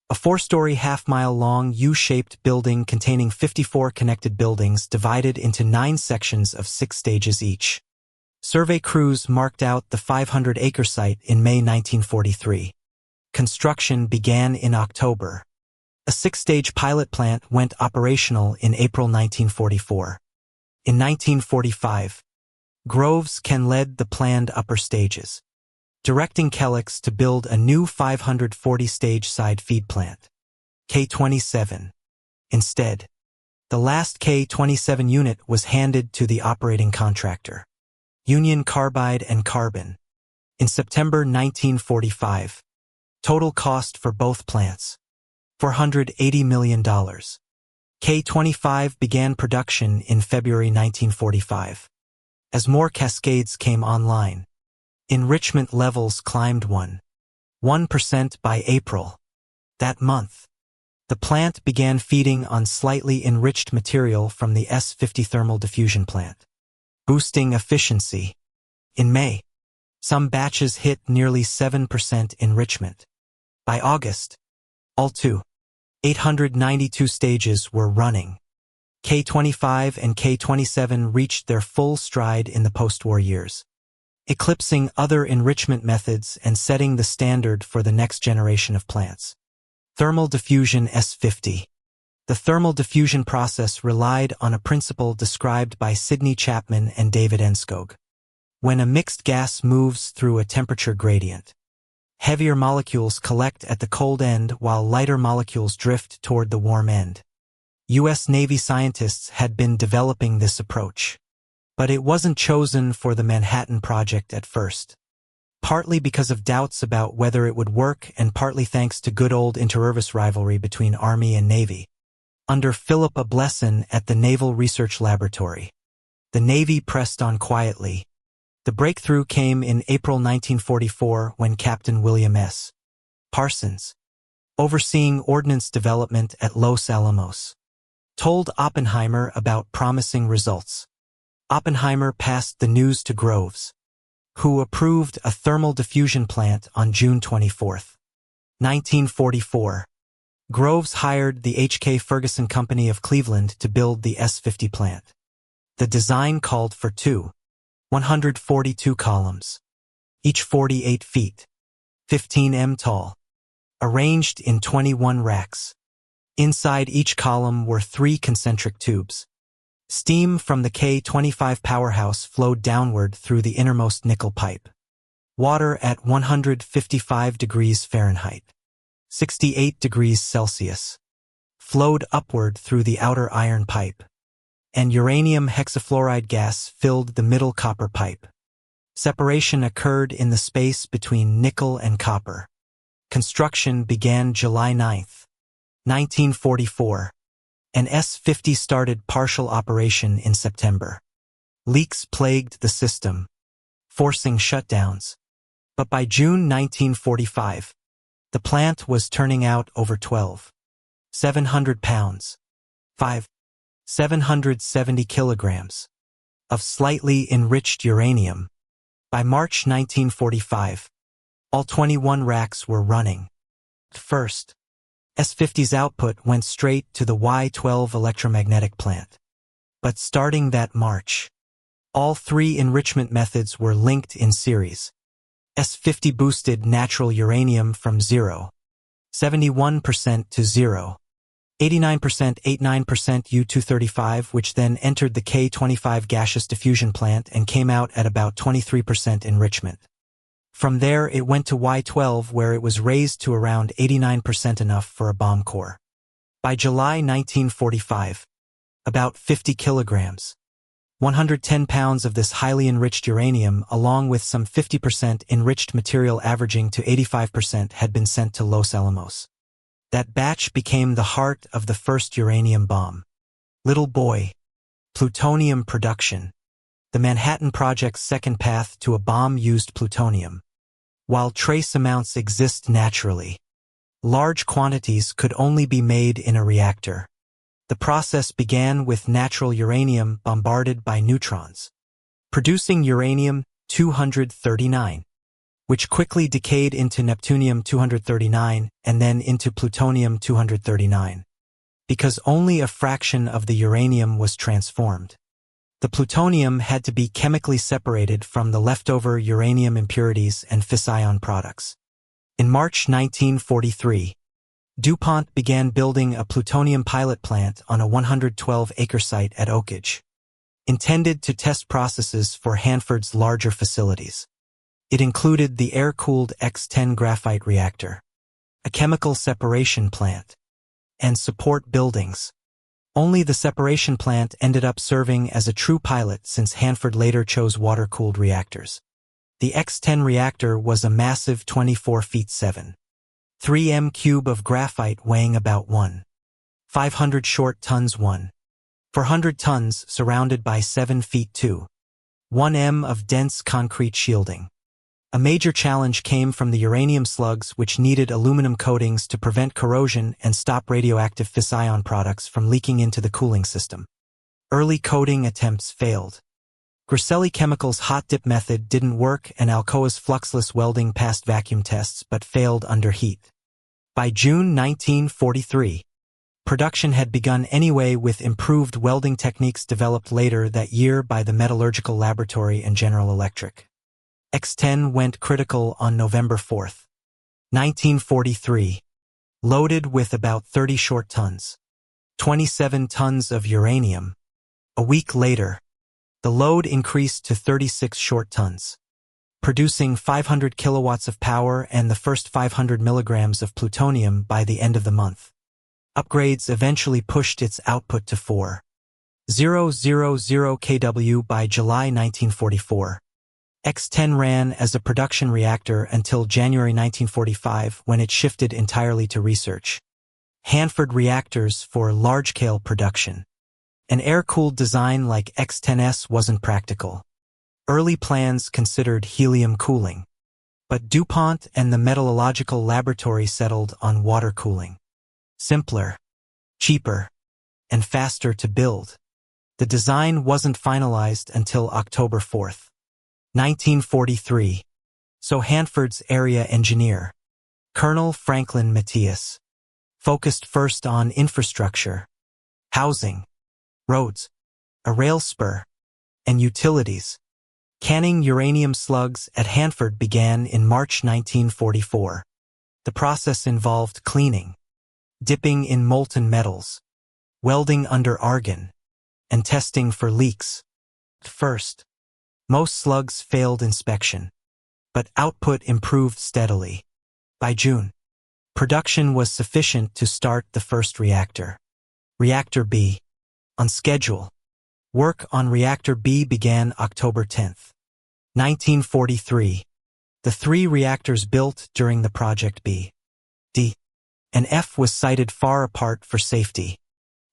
A 4-story half-mile-long U-shaped building containing 54 connected buildings divided into 9 sections of 6 stages each. Survey crews marked out the 500-acre site in May 1943. Construction began in October. A 6-stage pilot plant went operational in April 1944. In 1945, Groves led the planned upper stages, directing Kellex to build a new 540-stage side feed plant, K-27. Instead, the last K-27 unit was handed to the operating contractor, Union Carbide and Carbon, in September 1945. Total cost for both plants, $480 million. K-25 began production in February 1945. As more cascades came online, enrichment levels climbed 1% by April. That month, the plant began feeding on slightly enriched material from the S-50 thermal diffusion plant, boosting efficiency. In May, some batches hit nearly 7% enrichment. By August, all 892 stages were running. K-25 and K-27 reached their full stride in the post-war years, eclipsing other enrichment methods and setting the standard for the next generation of plants. Thermal diffusion S-50. The thermal diffusion process relied on a principle described by Sidney Chapman and David Enskog. When a mixed gas moves through a temperature gradient, heavier molecules collect at the cold end while lighter molecules drift toward the warm end. U.S. Navy scientists had been developing this approach, but it wasn't chosen for the Manhattan Project at first. Partly because of doubts about whether it would work and partly thanks to good old inter-service rivalry between Army and Navy. Under Philip A. Blesson at the Naval Research Laboratory, the Navy pressed on quietly. The breakthrough came in April 1944 when Captain William S. Parsons, overseeing ordnance development at Los Alamos, told Oppenheimer about promising results. Oppenheimer passed the news to Groves, who approved a thermal diffusion plant on June 24, 1944. Groves hired the H.K. Ferguson Company of Cleveland to build the S-50 plant. The design called for 142 columns, each 48 feet, 15 m tall, arranged in 21 racks. Inside each column were 3 concentric tubes. Steam from the K-25 powerhouse flowed downward through the innermost nickel pipe. Water at 155 degrees Fahrenheit, 68 degrees Celsius, flowed upward through the outer iron pipe, and uranium hexafluoride gas filled the middle copper pipe. Separation occurred in the space between nickel and copper. Construction began July 9, 1944, and S-50 started partial operation in September. Leaks plagued the system, forcing shutdowns. But by June 1945, the plant was turning out over 700 pounds, 770 kilograms, of slightly enriched uranium. By March 1945, all 21 racks were running. First, S-50's output went straight to the Y-12 electromagnetic plant. But starting that March, all three enrichment methods were linked in series. S-50 boosted natural uranium from 71% to 89% U-235, which then entered the K-25 gaseous diffusion plant and came out at about 23% enrichment. From there it went to Y-12, where it was raised to around 89%, enough for a bomb core. By July 1945, about 50 kilograms, 110 pounds of this highly enriched uranium, along with some 50% enriched material averaging to 85%, had been sent to Los Alamos. That batch became the heart of the first uranium bomb. Little boy, plutonium production. The Manhattan Project's second path to a bomb used plutonium. While trace amounts exist naturally, large quantities could only be made in a reactor. The process began with natural uranium bombarded by neutrons, producing uranium-239, which quickly decayed into neptunium-239 and then into plutonium-239. Because only a fraction of the uranium was transformed, the plutonium had to be chemically separated from the leftover uranium impurities and fission products. In March 1943, DuPont began building a plutonium pilot plant on a 112-acre site at Oakage, intended to test processes for Hanford's larger facilities. It included the air-cooled X-10 graphite reactor, a chemical separation plant, and support buildings. Only the separation plant ended up serving as a true pilot, since Hanford later chose water-cooled reactors. The X-10 reactor was a massive 24 feet 3 m cube of graphite weighing about 500 short tons 400 tons, surrounded by 7 feet 1 m of dense concrete shielding. A major challenge came from the uranium slugs, which needed aluminum coatings to prevent corrosion and stop radioactive fission products from leaking into the cooling system. Early coating attempts failed. Grasselli Chemicals' hot dip method didn't work, and Alcoa's fluxless welding passed vacuum tests but failed under heat. By June 1943, production had begun anyway, with improved welding techniques developed later that year by the Metallurgical Laboratory and General Electric. X-10 went critical on November 4, 1943, loaded with about 30 short tons, 27 tons of uranium. A week later, the load increased to 36 short tons, producing 500 kilowatts of power and the first 500 milligrams of plutonium by the end of the month. Upgrades eventually pushed its output to 4,000 kW by July 1944. X-10 ran as a production reactor until January 1945, when it shifted entirely to research. Hanford reactors for large-scale production. An air-cooled design like X-10S wasn't practical. Early plans considered helium cooling, but DuPont and the Metallurgical Laboratory settled on water cooling. Simpler, cheaper, and faster to build. The design wasn't finalized until October 4, 1943, so Hanford's area engineer, Colonel Franklin Matthias, focused first on infrastructure, housing, roads, a rail spur, and utilities. Canning uranium slugs at Hanford began in March 1944. The process involved cleaning, dipping in molten metals, welding under argon, and testing for leaks. First, most slugs failed inspection. but output improved steadily. By June, production was sufficient to start the first reactor. Reactor B. On schedule. Work on Reactor B began October 10, 1943. The 3 reactors built during the Project B, D, and F was sited far apart for safety.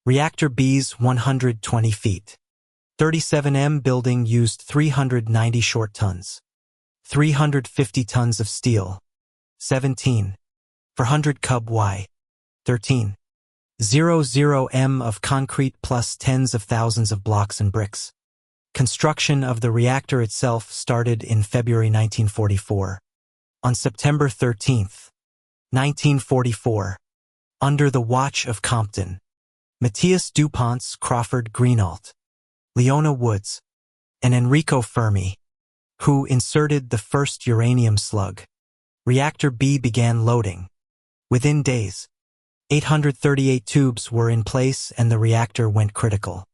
Reactor B's 120 feet. 37M building used 390 short tons. 350 tons of steel. 17. 400 cub Y. 13. 00M of concrete plus tens of thousands of blocks and bricks. Construction of the reactor itself started in February 1944. On September 13, 1944, under the watch of Compton, Matthias Duponts, Crawford Greenault, Leona Woods, and Enrico Fermi, who inserted the first uranium slug, Reactor B began loading. Within days, 838 tubes were in place and the reactor went critical.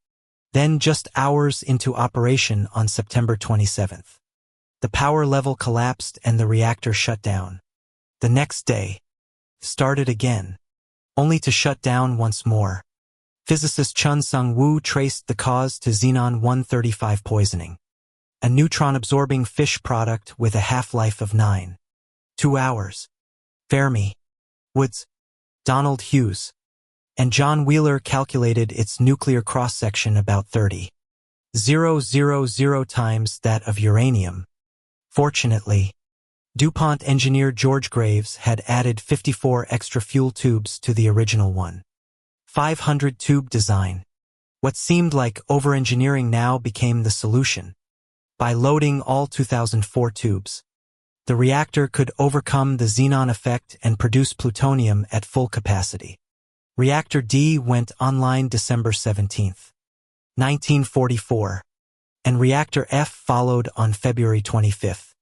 Then, just hours into operation on September 27th, the power level collapsed and the reactor shut down. The next day, started again, only to shut down once more. Physicist Chun Sung-woo traced the cause to xenon-135 poisoning, a neutron-absorbing fish product with a half-life of 9.2 hours. Fermi, Woods, Donald Hughes, and John Wheeler calculated its nuclear cross-section about 30,000 times that of uranium. Fortunately, DuPont engineer George Graves had added 54 extra fuel tubes to the original 1,500-tube design. What seemed like over-engineering now became the solution. By loading all 2004 tubes, the reactor could overcome the xenon effect and produce plutonium at full capacity. Reactor D went online December 17, 1944, and Reactor F followed on February 25,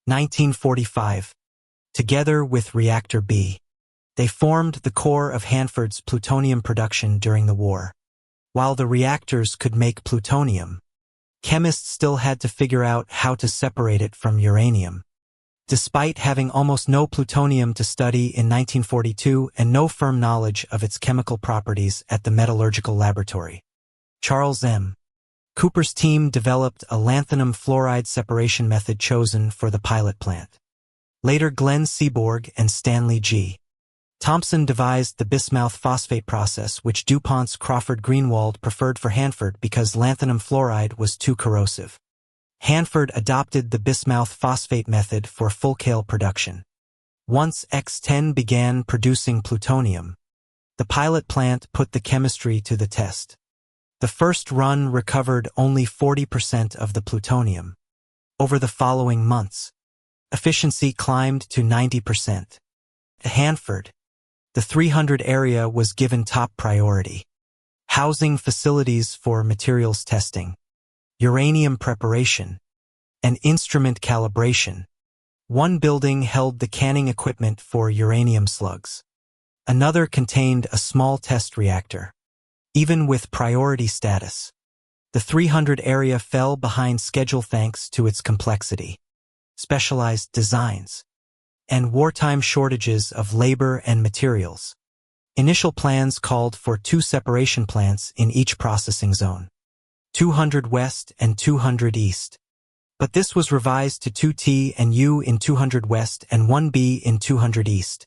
1945. Together with Reactor B, they formed the core of Hanford's plutonium production during the war. While the reactors could make plutonium, chemists still had to figure out how to separate it from uranium. Despite having almost no plutonium to study in 1942 and no firm knowledge of its chemical properties at the metallurgical laboratory, Charles M. Cooper's team developed a lanthanum fluoride separation method chosen for the pilot plant. Later, Glenn Seaborg and Stanley G. Thompson devised the bismuth phosphate process, which DuPont's Crawford Greenwald preferred for Hanford because lanthanum fluoride was too corrosive. Hanford adopted the bismuth phosphate method for full-scale production. Once X-10 began producing plutonium, the pilot plant put the chemistry to the test. The first run recovered only 40% of the plutonium. Over the following months, efficiency climbed to 90%. At Hanford, the 300 area was given top priority. Housing facilities for materials testing, uranium preparation, and instrument calibration. One building held the canning equipment for uranium slugs. Another contained a small test reactor. Even with priority status, the 300 area fell behind schedule thanks to its complexity, specialized designs, and wartime shortages of labor and materials. Initial plans called for 2 separation plants in each processing zone, 200 West and 200 East. But this was revised to 2T and U in 200 West and 1B in 200 East.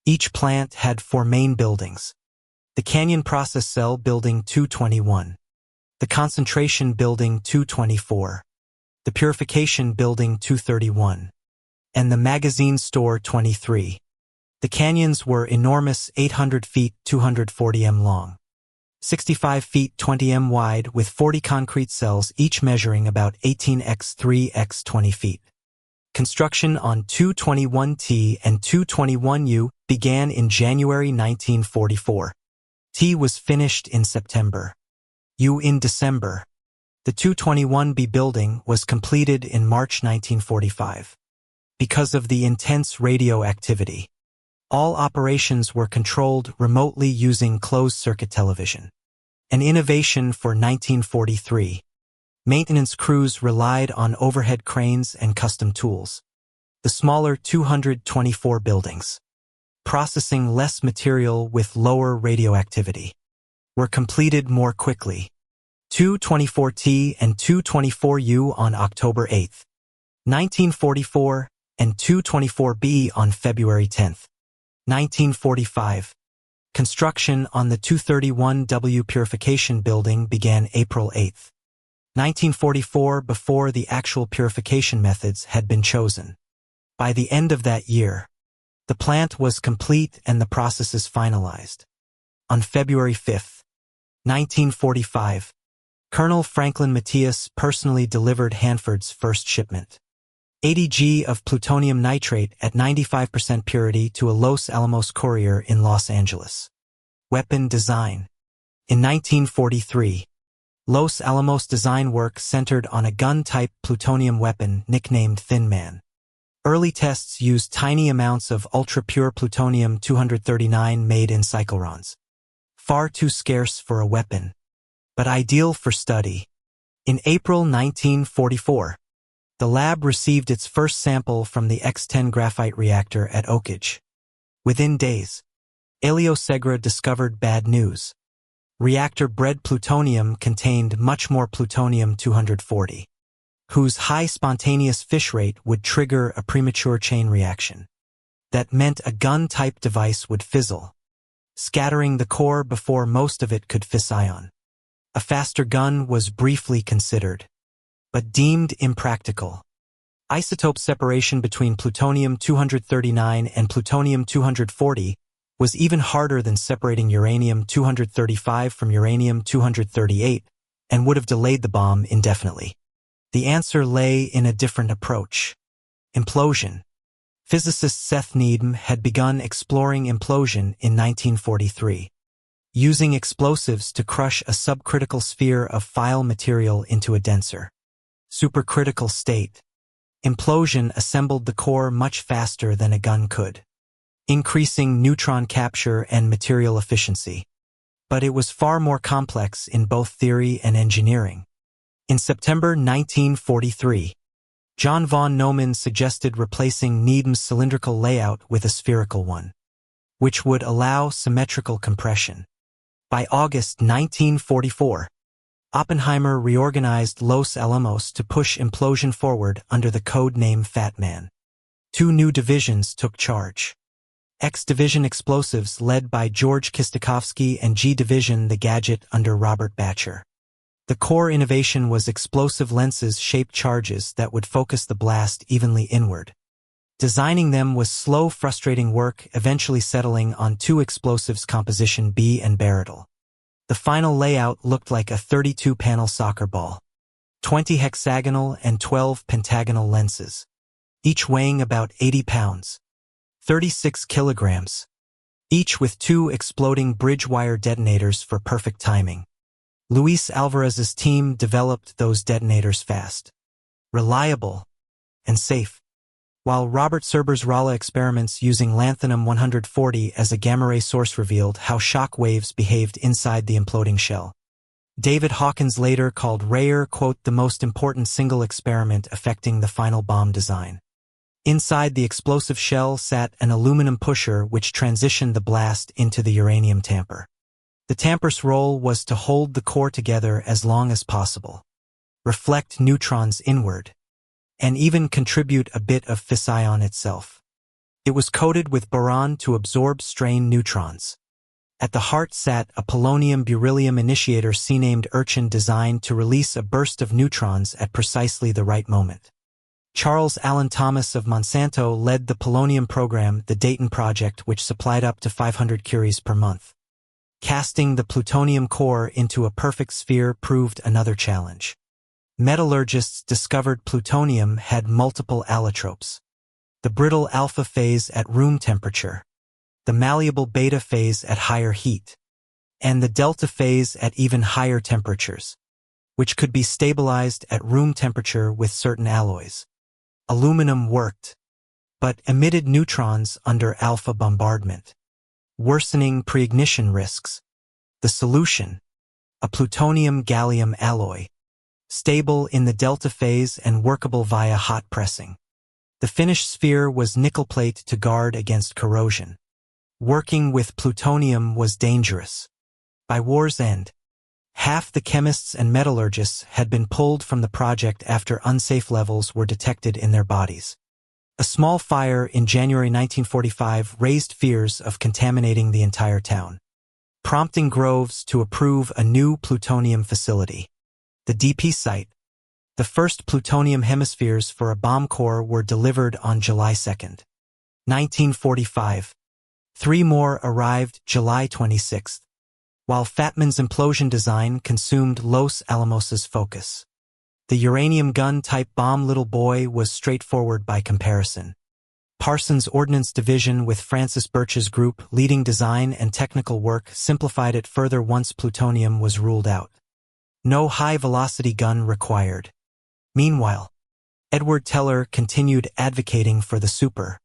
Each plant had 4 main buildings. The Canyon Process Cell Building 221, the Concentration Building 224, the Purification Building 231, and the Magazine Store 23. The canyons were enormous, 800 feet 240 m long, 65 feet 20 m wide, with 40 concrete cells each measuring about 18 x 3 x 20 feet. Construction on 221T and 221U began in January 1944. T was finished in September. U in December. The 221B building was completed in March 1945. Because of the intense radioactivity, all operations were controlled remotely using closed-circuit television. An innovation for 1943. Maintenance crews relied on overhead cranes and custom tools. The smaller 224 buildings, processing less material with lower radioactivity, were completed more quickly. 224T and 224U on October 8, 1944, and 224B on February 10, 1945. Construction on the 231W purification building began April 8, 1944, before the actual purification methods had been chosen. By the end of that year, the plant was complete and the processes finalized. On February 5, 1945, Colonel Franklin Matthias personally delivered Hanford's first shipment, 80 g of plutonium nitrate at 95% purity, to a Los Alamos courier in Los Angeles. Weapon design. In 1943, Los Alamos design work centered on a gun-type plutonium weapon nicknamed Thin Man. Early tests used tiny amounts of ultra-pure plutonium-239 made in cyclorons. Far too scarce for a weapon, but ideal for study. In April 1944, the lab received its first sample from the X-10 graphite reactor at Oak Ridge. Within days, Elio Segre discovered bad news. Reactor-bred plutonium contained much more plutonium-240, whose high spontaneous fission rate would trigger a premature chain reaction. That meant a gun-type device would fizzle, scattering the core before most of it could fission. A faster gun was briefly considered, but deemed impractical. Isotope separation between plutonium-239 and plutonium-240 was even harder than separating uranium-235 from uranium-238, and would have delayed the bomb indefinitely. The answer lay in a different approach: implosion. Physicist Seth Needham had begun exploring implosion in 1943, using explosives to crush a subcritical sphere of file material into a denser, supercritical state. Implosion assembled the core much faster than a gun could, increasing neutron capture and material efficiency. But it was far more complex in both theory and engineering. In September 1943, John von Neumann suggested replacing Needham's cylindrical layout with a spherical one, which would allow symmetrical compression. By August 1944, Oppenheimer reorganized Los Alamos to push implosion forward under the code name Fat Man. 2 new divisions took charge. X Division Explosives, led by George Kistiakowsky, and G Division the Gadget under Robert Batcher. The core innovation was explosive lenses-shaped charges that would focus the blast evenly inward. Designing them was slow, frustrating work, eventually settling on 2 explosives, composition B and Baratelle. The final layout looked like a 32-panel soccer ball. 20 hexagonal and 12 pentagonal lenses, each weighing about 80 pounds, 36 kilograms, each with 2 exploding bridge wire detonators for perfect timing. Luis Alvarez's team developed those detonators fast, reliable, and safe, while Robert Serber's Rala experiments using lanthanum-140 as a gamma-ray source revealed how shock waves behaved inside the imploding shell. David Hawkins later called Rayer, quote, the most important single experiment affecting the final bomb design. Inside the explosive shell sat an aluminum pusher which transitioned the blast into the uranium tamper. The tamper's role was to hold the core together as long as possible, reflect neutrons inward, and even contribute a bit of fission itself. It was coated with boron to absorb strain neutrons. At the heart sat a polonium-beryllium initiator C-named Urchin, designed to release a burst of neutrons at precisely the right moment. Charles Allen Thomas of Monsanto led the polonium program, the Dayton Project, which supplied up to 500 curies per month. Casting the plutonium core into a perfect sphere proved another challenge. Metallurgists discovered plutonium had multiple allotropes: the brittle alpha phase at room temperature, the malleable beta phase at higher heat, and the delta phase at even higher temperatures, which could be stabilized at room temperature with certain alloys. Aluminum worked, but emitted neutrons under alpha bombardment, worsening preignition risks. The solution: a plutonium-gallium alloy, stable in the delta phase and workable via hot pressing. The finished sphere was nickel plate to guard against corrosion. Working with plutonium was dangerous. By war's end, half the chemists and metallurgists had been pulled from the project after unsafe levels were detected in their bodies. A small fire in January 1945 raised fears of contaminating the entire town, prompting Groves to approve a new plutonium facility. The DP site. The first plutonium hemispheres for a bomb core were delivered on July 2, 1945. 3 more arrived July 26, while Fatman's implosion design consumed Los Alamos's focus. The uranium gun-type bomb Little Boy was straightforward by comparison. Parsons' Ordnance Division with Francis Birch's group leading design and technical work simplified it further once plutonium was ruled out. No high-velocity gun required. Meanwhile, Edward Teller continued advocating for the Super,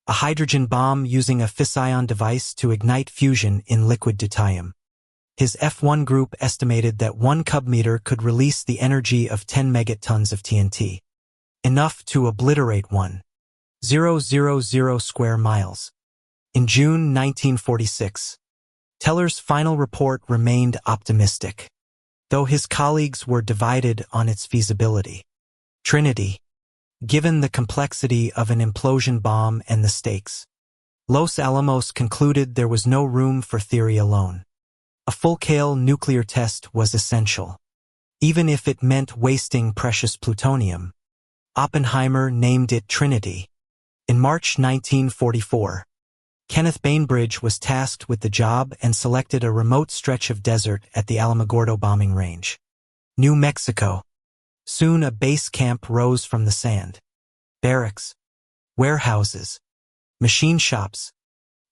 a hydrogen bomb using a fission device to ignite fusion in liquid deuterium. His F1 group estimated that 1 cub-meter could release the energy of 10 megatons of TNT, enough to obliterate 1,000 square miles. In June 1946, Teller's final report remained optimistic, though his colleagues were divided on its feasibility. Trinity. Given the complexity of an implosion bomb and the stakes, Los Alamos concluded there was no room for theory alone. A full-scale nuclear test was essential, even if it meant wasting precious plutonium. Oppenheimer named it Trinity. In March 1944, Kenneth Bainbridge was tasked with the job and selected a remote stretch of desert at the Alamogordo bombing range, New Mexico. Soon a base camp rose from the sand. Barracks, warehouses, machine shops,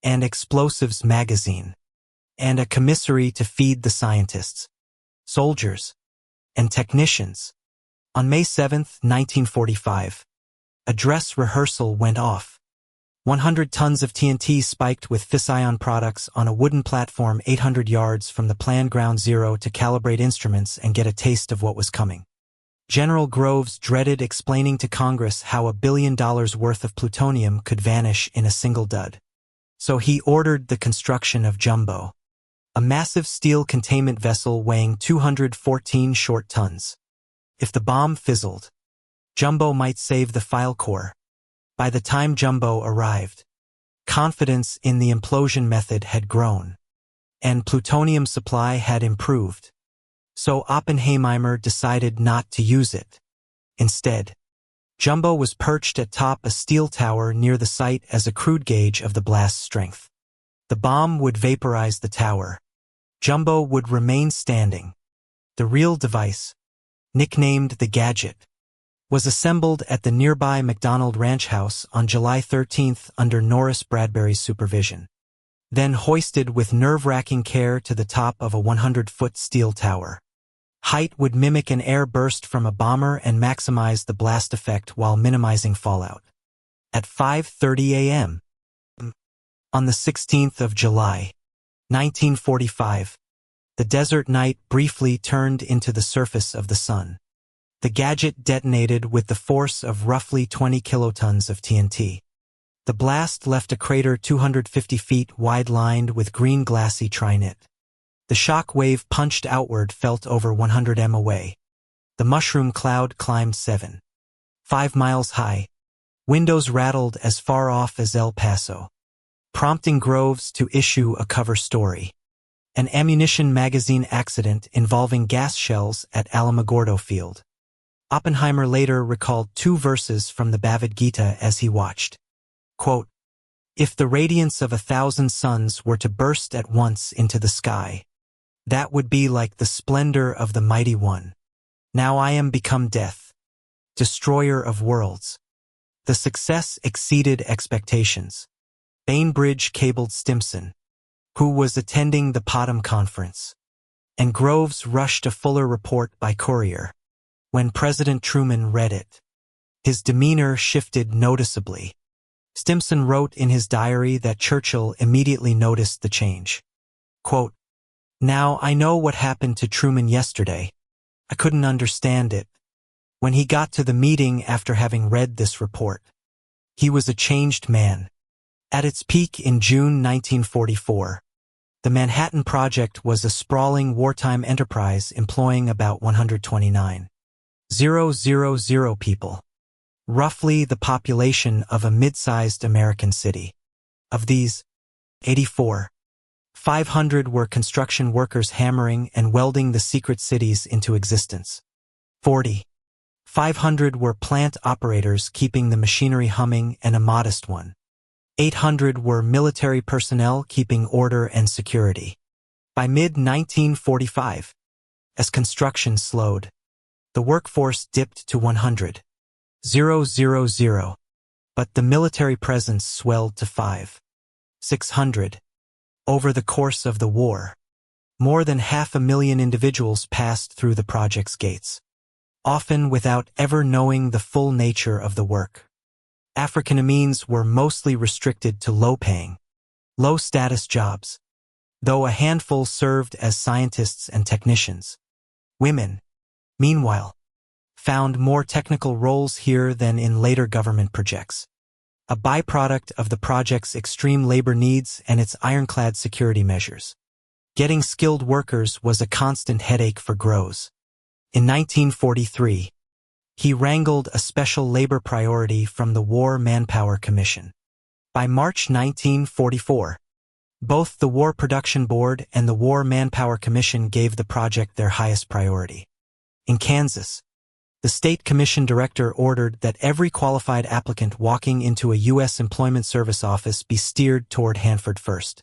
and explosives magazine, and a commissary to feed the scientists, soldiers, and technicians. On May 7, 1945, a dress rehearsal went off. 100 tons of TNT spiked with fission products on a wooden platform 800 yards from the planned ground zero to calibrate instruments and get a taste of what was coming. General Groves dreaded explaining to Congress how $1 billion worth of plutonium could vanish in a single dud. So he ordered the construction of Jumbo, a massive steel containment vessel weighing 214 short tons. If the bomb fizzled, Jumbo might save the file core. By the time Jumbo arrived, confidence in the implosion method had grown, and plutonium supply had improved. So Oppenheimer decided not to use it. Instead, Jumbo was perched atop a steel tower near the site as a crude gauge of the blast strength. The bomb would vaporize the tower. Jumbo would remain standing. The real device, nicknamed the Gadget, was assembled at the nearby McDonald Ranch House on July 13 under Norris Bradbury's supervision, then hoisted with nerve-wracking care to the top of a 100-foot steel tower. Height would mimic an air burst from a bomber and maximize the blast effect while minimizing fallout. At 5:30 a.m. on the 16th of July, 1945, the desert night briefly turned into the surface of the sun. The Gadget detonated with the force of roughly 20 kilotons of TNT. The blast left a crater 250 feet wide lined with green glassy trinit. The shock wave punched outward felt over 100 m away. The mushroom cloud climbed 7.5 miles high. Windows rattled as far off as El Paso, prompting Groves to issue a cover story. An ammunition magazine accident involving gas shells at Alamogordo Field. Oppenheimer later recalled 2 verses from the Bhagavad Gita as he watched. Quote, "If the radiance of 1,000 suns were to burst at once into the sky, that would be like the splendor of the Mighty One. Now I am become death, destroyer of worlds." The success exceeded expectations. Bainbridge cabled Stimson, who was attending the Potsdam conference, and Groves rushed a fuller report by courier. When President Truman read it, his demeanor shifted noticeably. Stimson wrote in his diary that Churchill immediately noticed the change. Quote, "Now I know what happened to Truman yesterday. I couldn't understand it. When he got to the meeting after having read this report, He was a changed man. At its peak in June 1944, the Manhattan Project was a sprawling wartime enterprise employing about 129,000 people, roughly the population of a mid-sized American city. Of these, 500 were construction workers hammering and welding the secret cities into existence. 500 were plant operators keeping the machinery humming and a modest 800 were military personnel keeping order and security. By mid-1945, as construction slowed, the workforce dipped to 100,000, but the military presence swelled to 600. Over the course of the war, more than 500,000 individuals passed through the project's gates, often without ever knowing the full nature of the work. African-Americans were mostly restricted to low-paying, low-status jobs, though a handful served as scientists and technicians. Women, meanwhile, found more technical roles here than in later government projects, a byproduct of the project's extreme labor needs and its ironclad security measures. Getting skilled workers was a constant headache for Groves. In 1943, he wrangled a special labor priority from the War Manpower Commission. By March 1944, both the War Production Board and the War Manpower Commission gave the project their highest priority. In Kansas, the State Commission director ordered that every qualified applicant walking into a U.S. Employment Service office be steered toward Hanford first.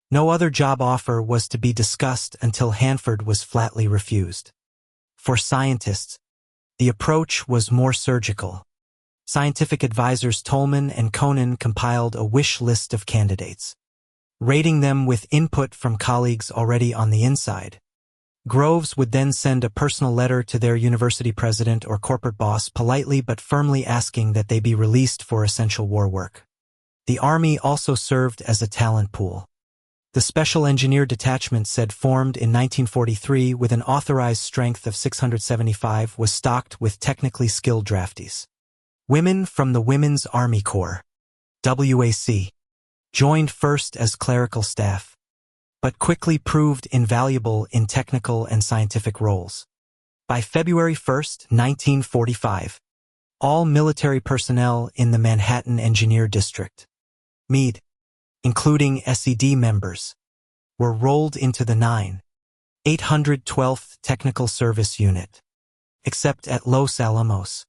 No other job offer was to be discussed until Hanford was flatly refused. For scientists, the approach was more surgical. Scientific advisors Tolman and Conan compiled a wish list of candidates, rating them with input from colleagues already on the inside. Groves would then send a personal letter to their university president or corporate boss politely but firmly asking that they be released for essential war work. The Army also served as a talent pool. The Special Engineer Detachment said formed in 1943 with an authorized strength of 675 was stocked with technically skilled draftees. Women from the Women's Army Corps, WAC, joined first as clerical staff, but quickly proved invaluable in technical and scientific roles. By February 1, 1945, all military personnel in the Manhattan Engineer District, MED, including SED members, were rolled into the 812th Technical Service Unit, except at Los Alamos,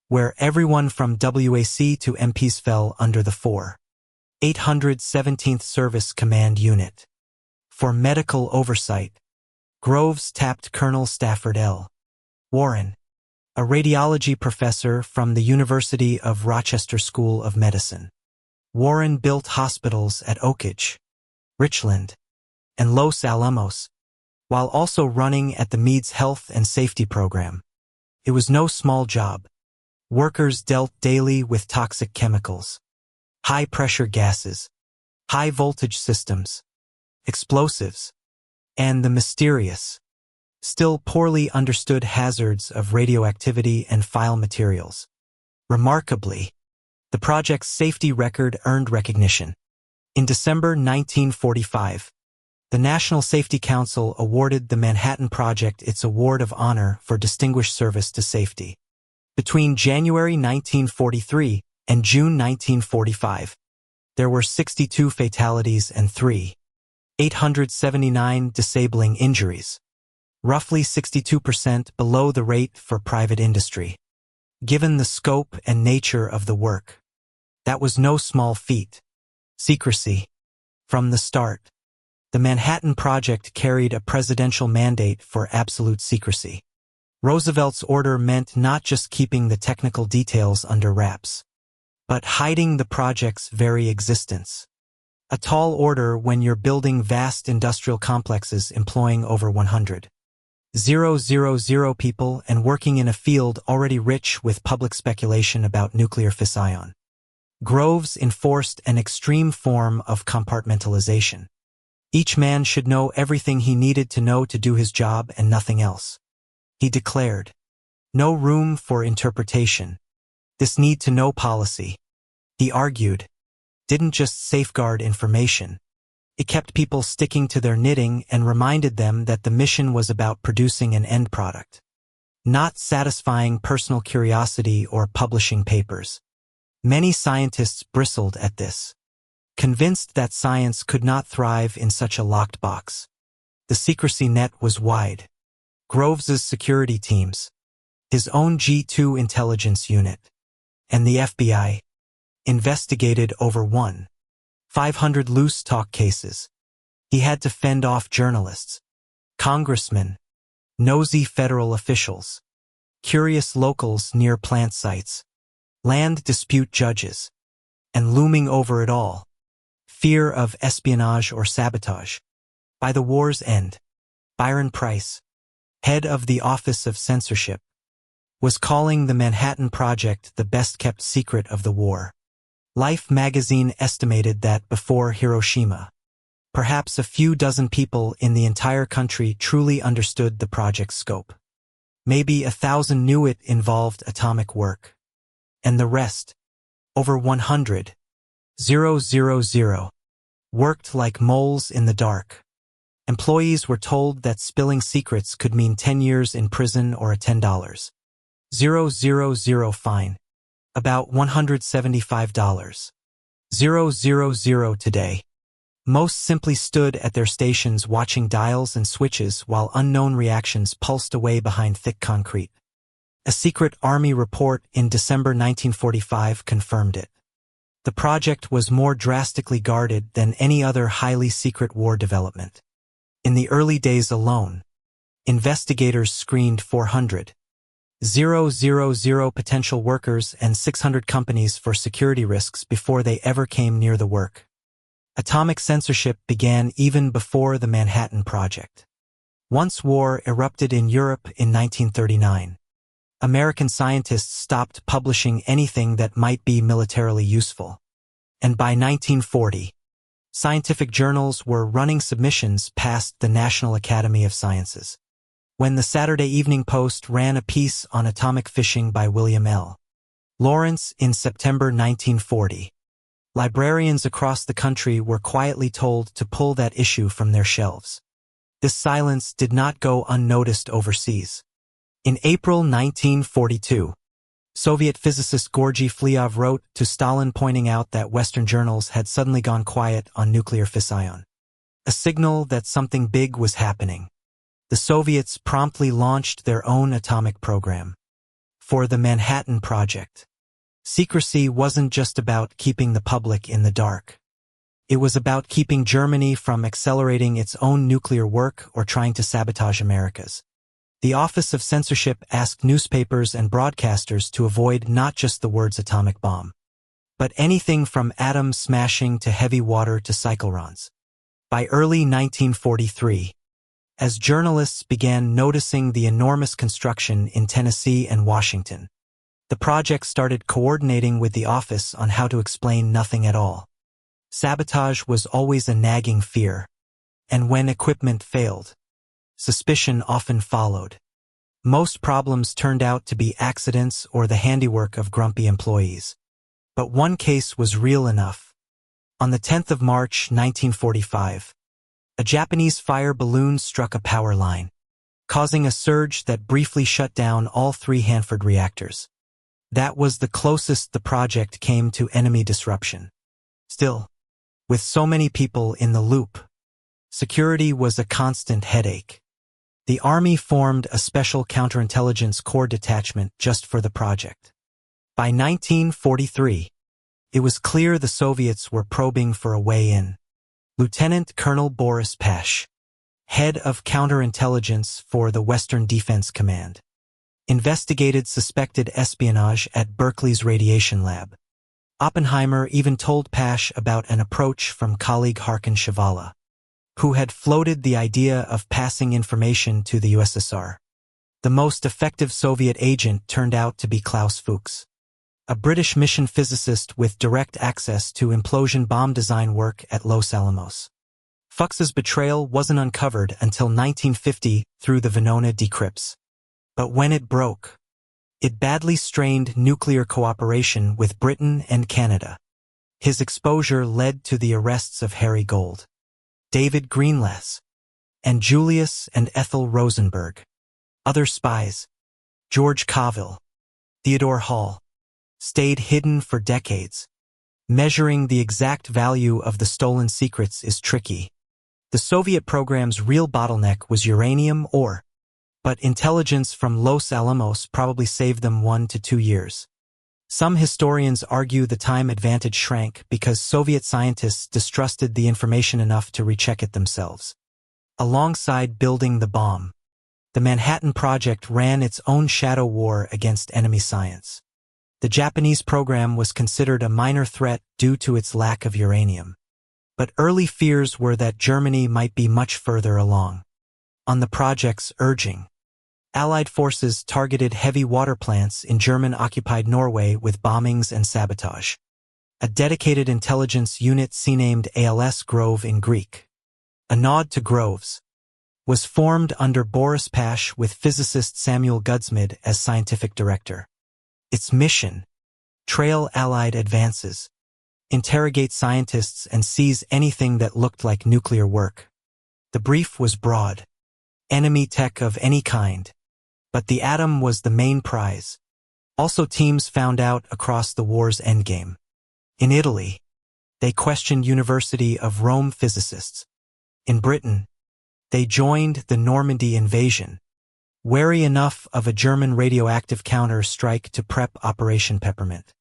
where everyone from WAC to MPs fell under the 817th Service Command Unit. For medical oversight, Groves tapped Colonel Stafford L. Warren, a radiology professor from the University of Rochester School of Medicine. Warren built hospitals at Oak Ridge, Richland, and Los Alamos, while also running at the MED's health and safety program. It was no small job. Workers dealt daily with toxic chemicals, high-pressure gases, high-voltage systems, explosives, and the mysterious, still poorly understood hazards of radioactivity and file materials. Remarkably, the project's safety record earned recognition. In December 1945, the National Safety Council awarded the Manhattan Project its Award of Honor for Distinguished Service to Safety. Between January 1943 and June 1945, there were 62 fatalities and 879 disabling injuries, roughly 62% below the rate for private industry. Given the scope and nature of the work, that was no small feat. Secrecy. From the start, the Manhattan Project carried a presidential mandate for absolute secrecy. Roosevelt's order meant not just keeping the technical details under wraps, but hiding the project's very existence. A tall order when you're building vast industrial complexes employing over 100,000 people and working in a field already rich with public speculation about nuclear fission. Groves enforced an extreme form of compartmentalization. Each man should know everything he needed to know to do his job and nothing else. He declared, no room for interpretation. This need-to-know policy, he argued, didn't just safeguard information. It kept people sticking to their knitting and reminded them that the mission was about producing an end product, not satisfying personal curiosity or publishing papers. Many scientists bristled at this, convinced that science could not thrive in such a locked box. The secrecy net was wide. Groves's security teams, his own G2 intelligence unit, and the FBI investigated over 1,500 loose talk cases. He had to fend off journalists, congressmen, nosy federal officials, curious locals near plant sites, land dispute judges, and looming over it all, fear of espionage or sabotage. By the war's end, Byron Preiss, head of the Office of Censorship, was calling the Manhattan Project the best-kept secret of the war. Life magazine estimated that before Hiroshima, perhaps a few dozen people in the entire country truly understood the project's scope. Maybe 1,000 knew it involved atomic work. And the rest, over 100,000, worked like moles in the dark. Employees were told that spilling secrets could mean 10 years in prison or a $10,000 fine, about $175 today. Most simply stood at their stations watching dials and switches while unknown reactions pulsed away behind thick concrete. A secret Army report in December 1945 confirmed it. The project was more drastically guarded than any other highly secret war development. In the early days alone, investigators screened 400,000 potential workers and 600 companies for security risks before they ever came near the work. Atomic censorship began even before the Manhattan Project. Once war erupted in Europe in 1939, American scientists stopped publishing anything that might be militarily useful. And by 1940, scientific journals were running submissions past the National Academy of Sciences. When the Saturday Evening Post ran a piece on atomic fission by William L. Lawrence in September 1940, librarians across the country were quietly told to pull that issue from their shelves. This silence did not go unnoticed overseas. In April 1942, Soviet physicist Georgy Flyov wrote to Stalin pointing out that Western journals had suddenly gone quiet on nuclear fission, a signal that something big was happening. The Soviets promptly launched their own atomic program. For the Manhattan Project, secrecy wasn't just about keeping the public in the dark. It was about keeping Germany from accelerating its own nuclear work or trying to sabotage America's. The Office of Censorship asked newspapers and broadcasters to avoid not just the words atomic bomb, but anything from atom smashing to heavy water to cyclotrons. By early 1943, as journalists began noticing the enormous construction in Tennessee and Washington, the project started coordinating with the office on how to explain nothing at all. Sabotage was always a nagging fear, and when equipment failed, suspicion often followed. Most problems turned out to be accidents or the handiwork of grumpy employees. But one case was real enough. On the 10th of March 1945, a Japanese fire balloon struck a power line, causing a surge that briefly shut down all 3 Hanford reactors. That was the closest the project came to enemy disruption. Still, with so many people in the loop, security was a constant headache. The Army formed a special counterintelligence corps detachment just for the project. By 1943, it was clear the Soviets were probing for a way in. Lieutenant Colonel Boris Pash, head of counterintelligence for the Western Defense Command, investigated suspected espionage at Berkeley's radiation lab. Oppenheimer even told Pash about an approach from colleague Harkin Shivala, who had floated the idea of passing information to the USSR. The most effective Soviet agent turned out to be Klaus Fuchs, a British mission physicist with direct access to implosion bomb design work at Los Alamos. Fuchs's betrayal wasn't uncovered until 1950 through the Venona decrypts. But when it broke, it badly strained nuclear cooperation with Britain and Canada. His exposure led to the arrests of Harry Gold, David Greenlees, and Julius and Ethel Rosenberg. Other spies, George Coville, Theodore Hall, stayed hidden for decades. Measuring the exact value of the stolen secrets is tricky. The Soviet program's real bottleneck was uranium ore, but intelligence from Los Alamos probably saved them 1 to 2 years. Some historians argue the time advantage shrank because Soviet scientists distrusted the information enough to recheck it themselves. Alongside building the bomb, the Manhattan Project ran its own shadow war against enemy science. The Japanese program was considered a minor threat due to its lack of uranium. But early fears were that Germany might be much further along. On the project's urging, Allied forces targeted heavy water plants in German-occupied Norway with bombings and sabotage. A dedicated intelligence unit named ALS Grove in Greek, a nod to Groves, was formed under Boris Pash with physicist Samuel Goudsmid as scientific director. Its mission: trail Allied advances, interrogate scientists and seize anything that looked like nuclear work. The brief was broad: enemy tech of any kind. But the atom was the main prize. Also, teams found out across the war's endgame. In Italy, they questioned University of Rome physicists. In Britain, they joined the Normandy invasion, wary enough of a German radioactive counter-strike to prep Operation Peppermint,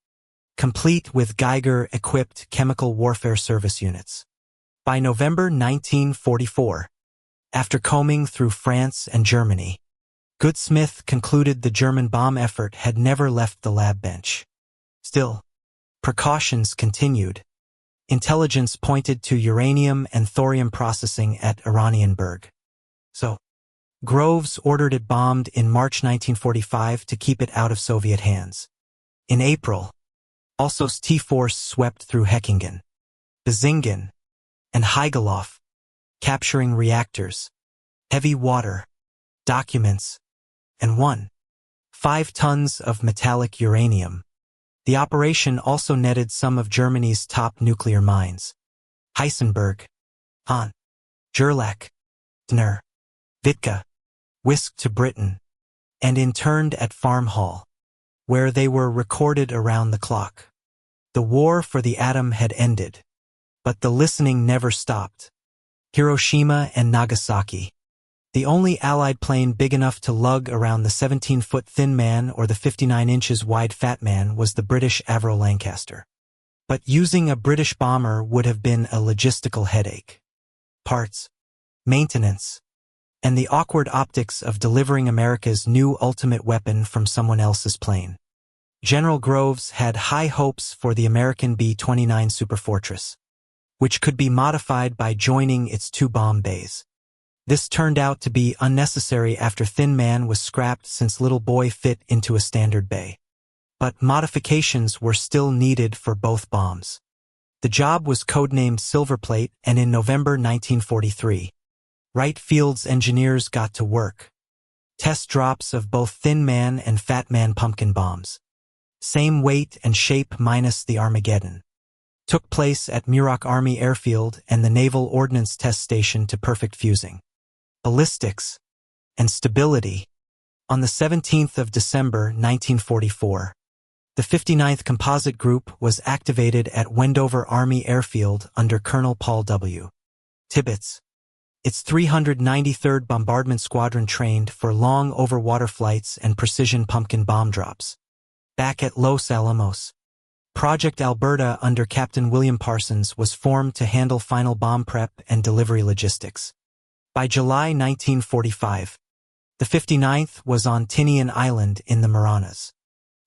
complete with Geiger-equipped chemical warfare service units. By November 1944, after combing through France and Germany, Goudsmid concluded the German bomb effort had never left the lab bench. Still, precautions continued. Intelligence pointed to uranium and thorium processing at Oranienburg. So, Groves ordered it bombed in March 1945 to keep it out of Soviet hands. In April, also T-Force swept through Heckingen, Basingen, and Haigerlof, capturing reactors, heavy water, documents, and 1.5 tons of metallic uranium. The operation also netted some of Germany's top nuclear mines: Heisenberg, Hahn, Gerlach, Dnr, Wittke, whisked to Britain, and interned at Farm Hall, where they were recorded around the clock. The war for the atom had ended, but the listening never stopped. Hiroshima and Nagasaki. The only Allied plane big enough to lug around the 17-foot Thin Man or the 59 inches wide Fat Man was the British Avro Lancaster. But using a British bomber would have been a logistical headache. Parts, maintenance, and the awkward optics of delivering America's new ultimate weapon from someone else's plane. General Groves had high hopes for the American B-29 Superfortress, which could be modified by joining its 2 bomb bays. This turned out to be unnecessary after Thin Man was scrapped since Little Boy fit into a standard bay. But modifications were still needed for both bombs. The job was codenamed Silverplate, and in November 1943, Wright Field's engineers got to work. Test drops of both Thin Man and Fat Man pumpkin bombs, same weight and shape minus the Armageddon, took place at Muroc Army Airfield and the Naval Ordnance Test Station to perfect fusing, ballistics, and stability. On the 17th of December 1944, the 59th Composite Group was activated at Wendover Army Airfield under Colonel Paul W. Tibbets. Its 393rd Bombardment Squadron trained for long over-water flights and precision pumpkin bomb drops. Back at Los Alamos, Project Alberta under Captain William Parsons was formed to handle final bomb prep and delivery logistics. By July 1945, the 59th was on Tinian Island in the Marianas.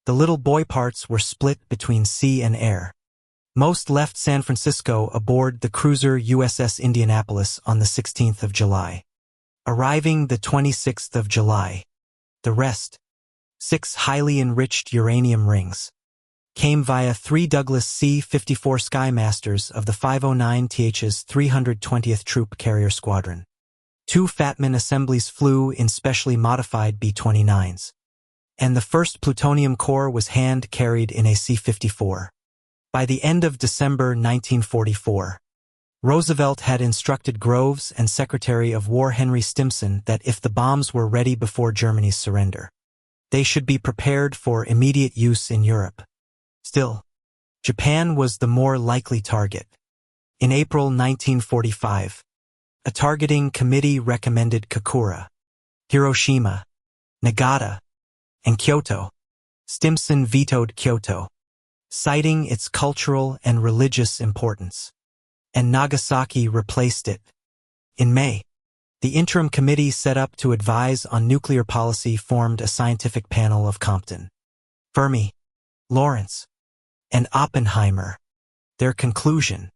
The Little Boy parts were split between sea and air. Most left San Francisco aboard the cruiser USS Indianapolis on the 16th of July. Arriving the 26th of July, the rest, 6 highly enriched uranium rings, came via 3 Douglas C-54 Skymasters of the 509th's 320th Troop Carrier Squadron. 2 Fatman assemblies flew in specially modified B-29s, and the 1st Plutonium Core was hand-carried in a C-54. By the end of December 1944, Roosevelt had instructed Groves and Secretary of War Henry Stimson that if the bombs were ready before Germany's surrender, they should be prepared for immediate use in Europe. Still, Japan was the more likely target. In April 1945, a targeting committee recommended Kokura, Hiroshima, Nagata, and Kyoto. Stimson vetoed Kyoto, citing its cultural and religious importance, and Nagasaki replaced it. In May, the interim committee set up to advise on nuclear policy formed a scientific panel of Compton, Fermi, Lawrence, and Oppenheimer. Their conclusion: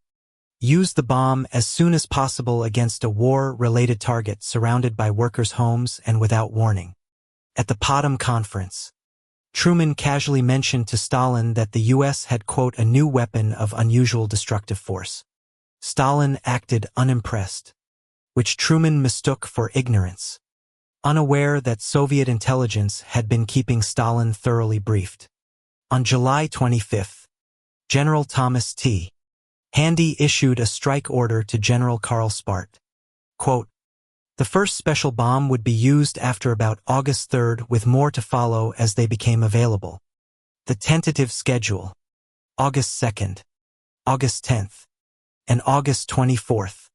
use the bomb as soon as possible against a war-related target surrounded by workers' homes and without warning. At the Potsdam Conference, Truman casually mentioned to Stalin that the U.S. had, quote, a new weapon of unusual destructive force. Stalin acted unimpressed, which Truman mistook for ignorance, unaware that Soviet intelligence had been keeping Stalin thoroughly briefed. On July 25, General Thomas T. Handy issued a strike order to General Karl Spart. Quote, the first special bomb would be used after about August 3rd, with more to follow as they became available. The tentative schedule: August 2nd, August 10th, and August 24th.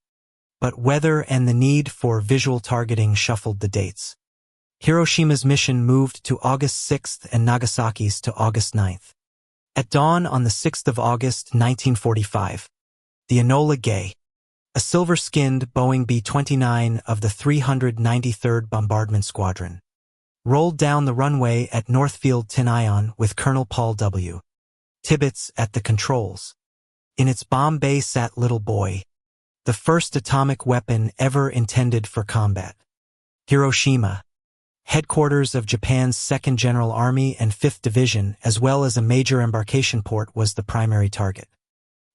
But weather and the need for visual targeting shuffled the dates. Hiroshima's mission moved to August 6th and Nagasaki's to August 9th. At dawn on the 6th of August 1945, the Enola Gay, a silver-skinned Boeing B-29 of the 393rd Bombardment Squadron, rolled down the runway at Northfield Tinian with Colonel Paul W. Tibbets at the controls. In its bomb bay sat Little Boy, the first atomic weapon ever intended for combat. Hiroshima, headquarters of Japan's 2nd General Army and 5th Division, as well as a major embarkation port, was the primary target.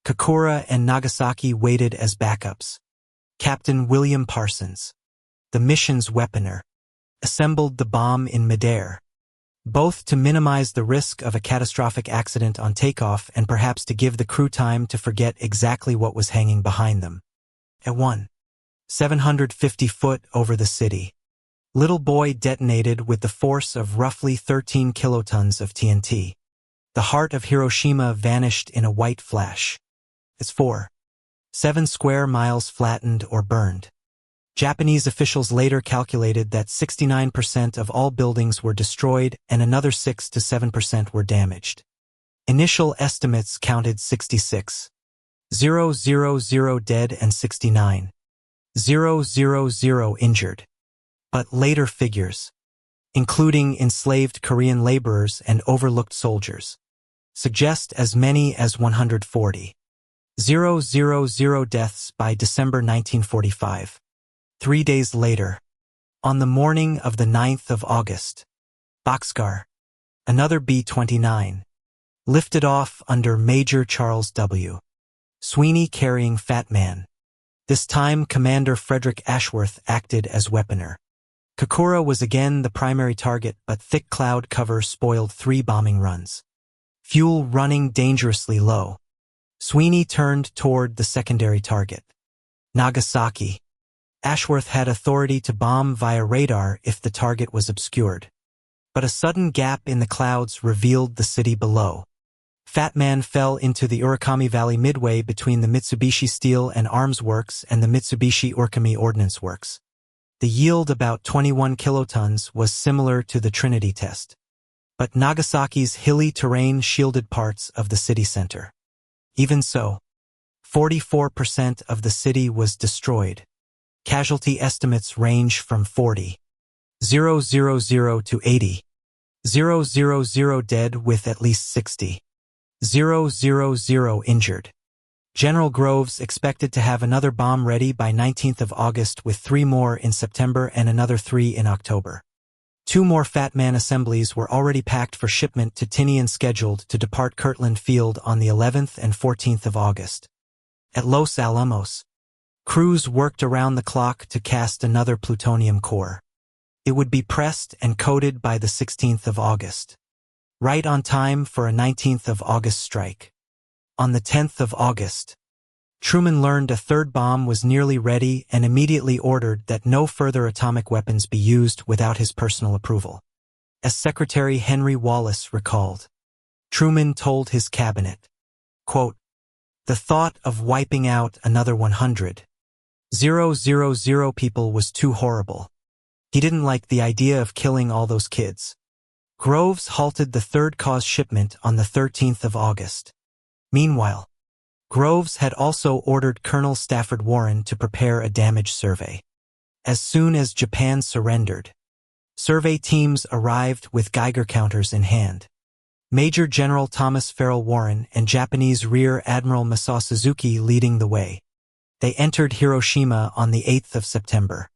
Kokura and Nagasaki waited as backups. Captain William Parsons, the mission's weaponer, assembled the bomb in midair, both to minimize the risk of a catastrophic accident on takeoff and perhaps to give the crew time to forget exactly what was hanging behind them. At 750 foot over the city, Little Boy detonated with the force of roughly 13 kilotons of TNT. The heart of Hiroshima vanished in a white flash. Its 7 square miles flattened or burned. Japanese officials later calculated that 69% of all buildings were destroyed and another 6 to 7% were damaged. Initial estimates counted 66,000 dead and 69,000 injured. But later figures, including enslaved Korean laborers and overlooked soldiers, suggest as many as 140,000 deaths by December 1945. 3 days later, on the morning of the 9th of August, Boxcar, another B-29, lifted off under Major Charles W. Sweeney carrying Fat Man. This time Commander Frederick Ashworth acted as weaponer. Kokura was again the primary target, but thick cloud cover spoiled 3 bombing runs. Fuel running dangerously low, Sweeney turned toward the secondary target, Nagasaki. Ashworth had authority to bomb via radar if the target was obscured. But a sudden gap in the clouds revealed the city below. Fat Man fell into the Urakami Valley midway between the Mitsubishi Steel and Arms Works and the Mitsubishi Urkami Ordnance Works. The yield, about 21 kilotons, was similar to the Trinity test. But Nagasaki's hilly terrain shielded parts of the city center. Even so, 44% of the city was destroyed. Casualty estimates range from 40,000 to 80,000 dead, with at least 60,000 injured. General Groves expected to have another bomb ready by 19th of August, with 3 more in September and another 3 in October. 2 more Fat Man assemblies were already packed for shipment to Tinian, scheduled to depart Kirtland Field on the 11th and 14th of August. At Los Alamos, crews worked around the clock to cast another plutonium core. It would be pressed and coated by the 16th of August, right on time for a 19th of August strike. On the 10th of August, Truman learned a third bomb was nearly ready and immediately ordered that no further atomic weapons be used without his personal approval. As Secretary Henry Wallace recalled, Truman told his cabinet, quote, "The thought of wiping out another 100,000 people was too horrible. He didn't like the idea of killing all those kids." Groves halted the third cause shipment on the 13th of August. Meanwhile, Groves had also ordered Colonel Stafford Warren to prepare a damage survey. As soon as Japan surrendered, survey teams arrived with Geiger counters in hand. Major General Thomas Farrell Warren and Japanese Rear Admiral Masao Suzuki leading the way. They entered Hiroshima on the 8th of September,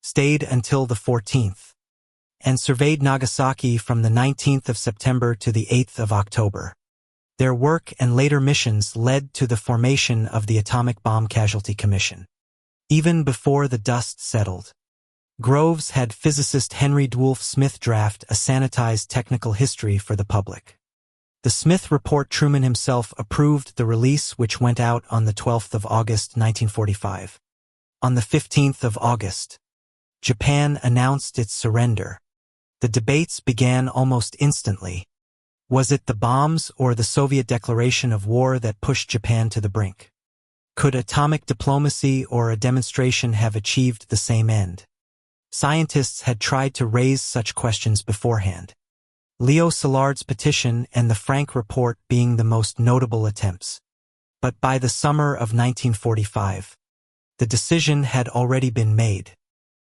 stayed until the 14th, and surveyed Nagasaki from the 19th of September to the 8th of October. Their work and later missions led to the formation of the Atomic Bomb Casualty Commission. Even before the dust settled, Groves had physicist Henry Dwulf Smith draft a sanitized technical history for the public. The Smith report Truman himself approved the release, which went out on the 12th of August 1945. On the 15th of August, Japan announced its surrender. The debates began almost instantly. Was it the bombs or the Soviet declaration of war that pushed Japan to the brink? Could atomic diplomacy or a demonstration have achieved the same end? Scientists had tried to raise such questions beforehand, Leo Szilard's petition and the Frank Report being the most notable attempts. But by the summer of 1945, the decision had already been made.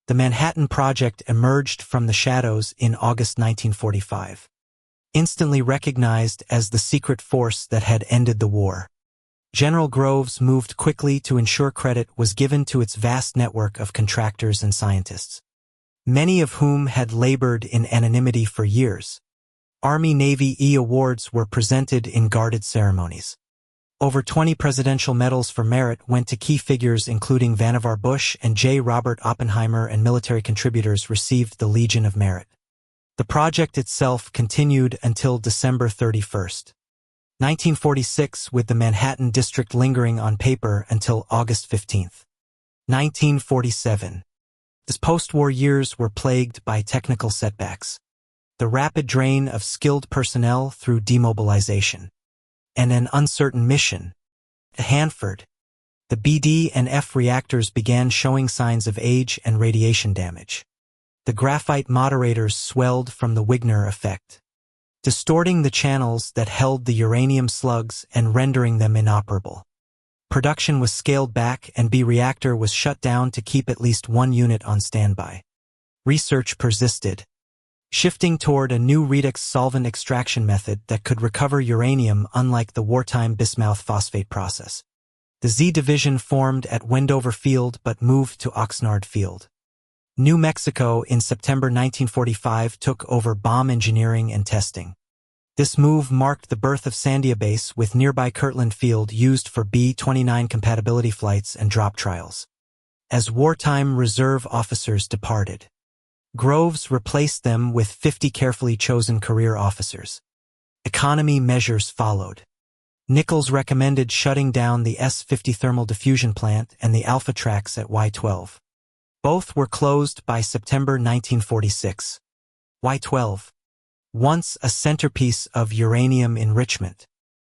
The Manhattan Project emerged from the shadows in August 1945, instantly recognized as the secret force that had ended the war. General Groves moved quickly to ensure credit was given to its vast network of contractors and scientists, many of whom had labored in anonymity for years. Army-Navy awards were presented in guarded ceremonies. Over 20 presidential medals for merit went to key figures including Vannevar Bush and J. Robert Oppenheimer, and military contributors received the Legion of Merit. The project itself continued until December 31st, 1946, with the Manhattan District lingering on paper until August 15th, 1947. The post-war years were plagued by technical setbacks, the rapid drain of skilled personnel through demobilization, and an uncertain mission. At Hanford, the BD and F reactors began showing signs of age and radiation damage. The graphite moderators swelled from the Wigner effect, distorting the channels that held the uranium slugs and rendering them inoperable. Production was scaled back and B reactor was shut down to keep at least one unit on standby. Research persisted, shifting toward a new redox solvent extraction method that could recover uranium unlike the wartime bismuth phosphate process. The Z Division formed at Wendover Field but moved to Oxnard Field. New Mexico in September 1945 took over bomb engineering and testing. This move marked the birth of Sandia Base, with nearby Kirtland Field used for B-29 compatibility flights and drop trials. As wartime reserve officers departed, Groves replaced them with 50 carefully chosen career officers. Economy measures followed. Nichols recommended shutting down the S-50 thermal diffusion plant and the Alpha tracks at Y-12. Both were closed by September 1946. Y-12, once a centerpiece of uranium enrichment,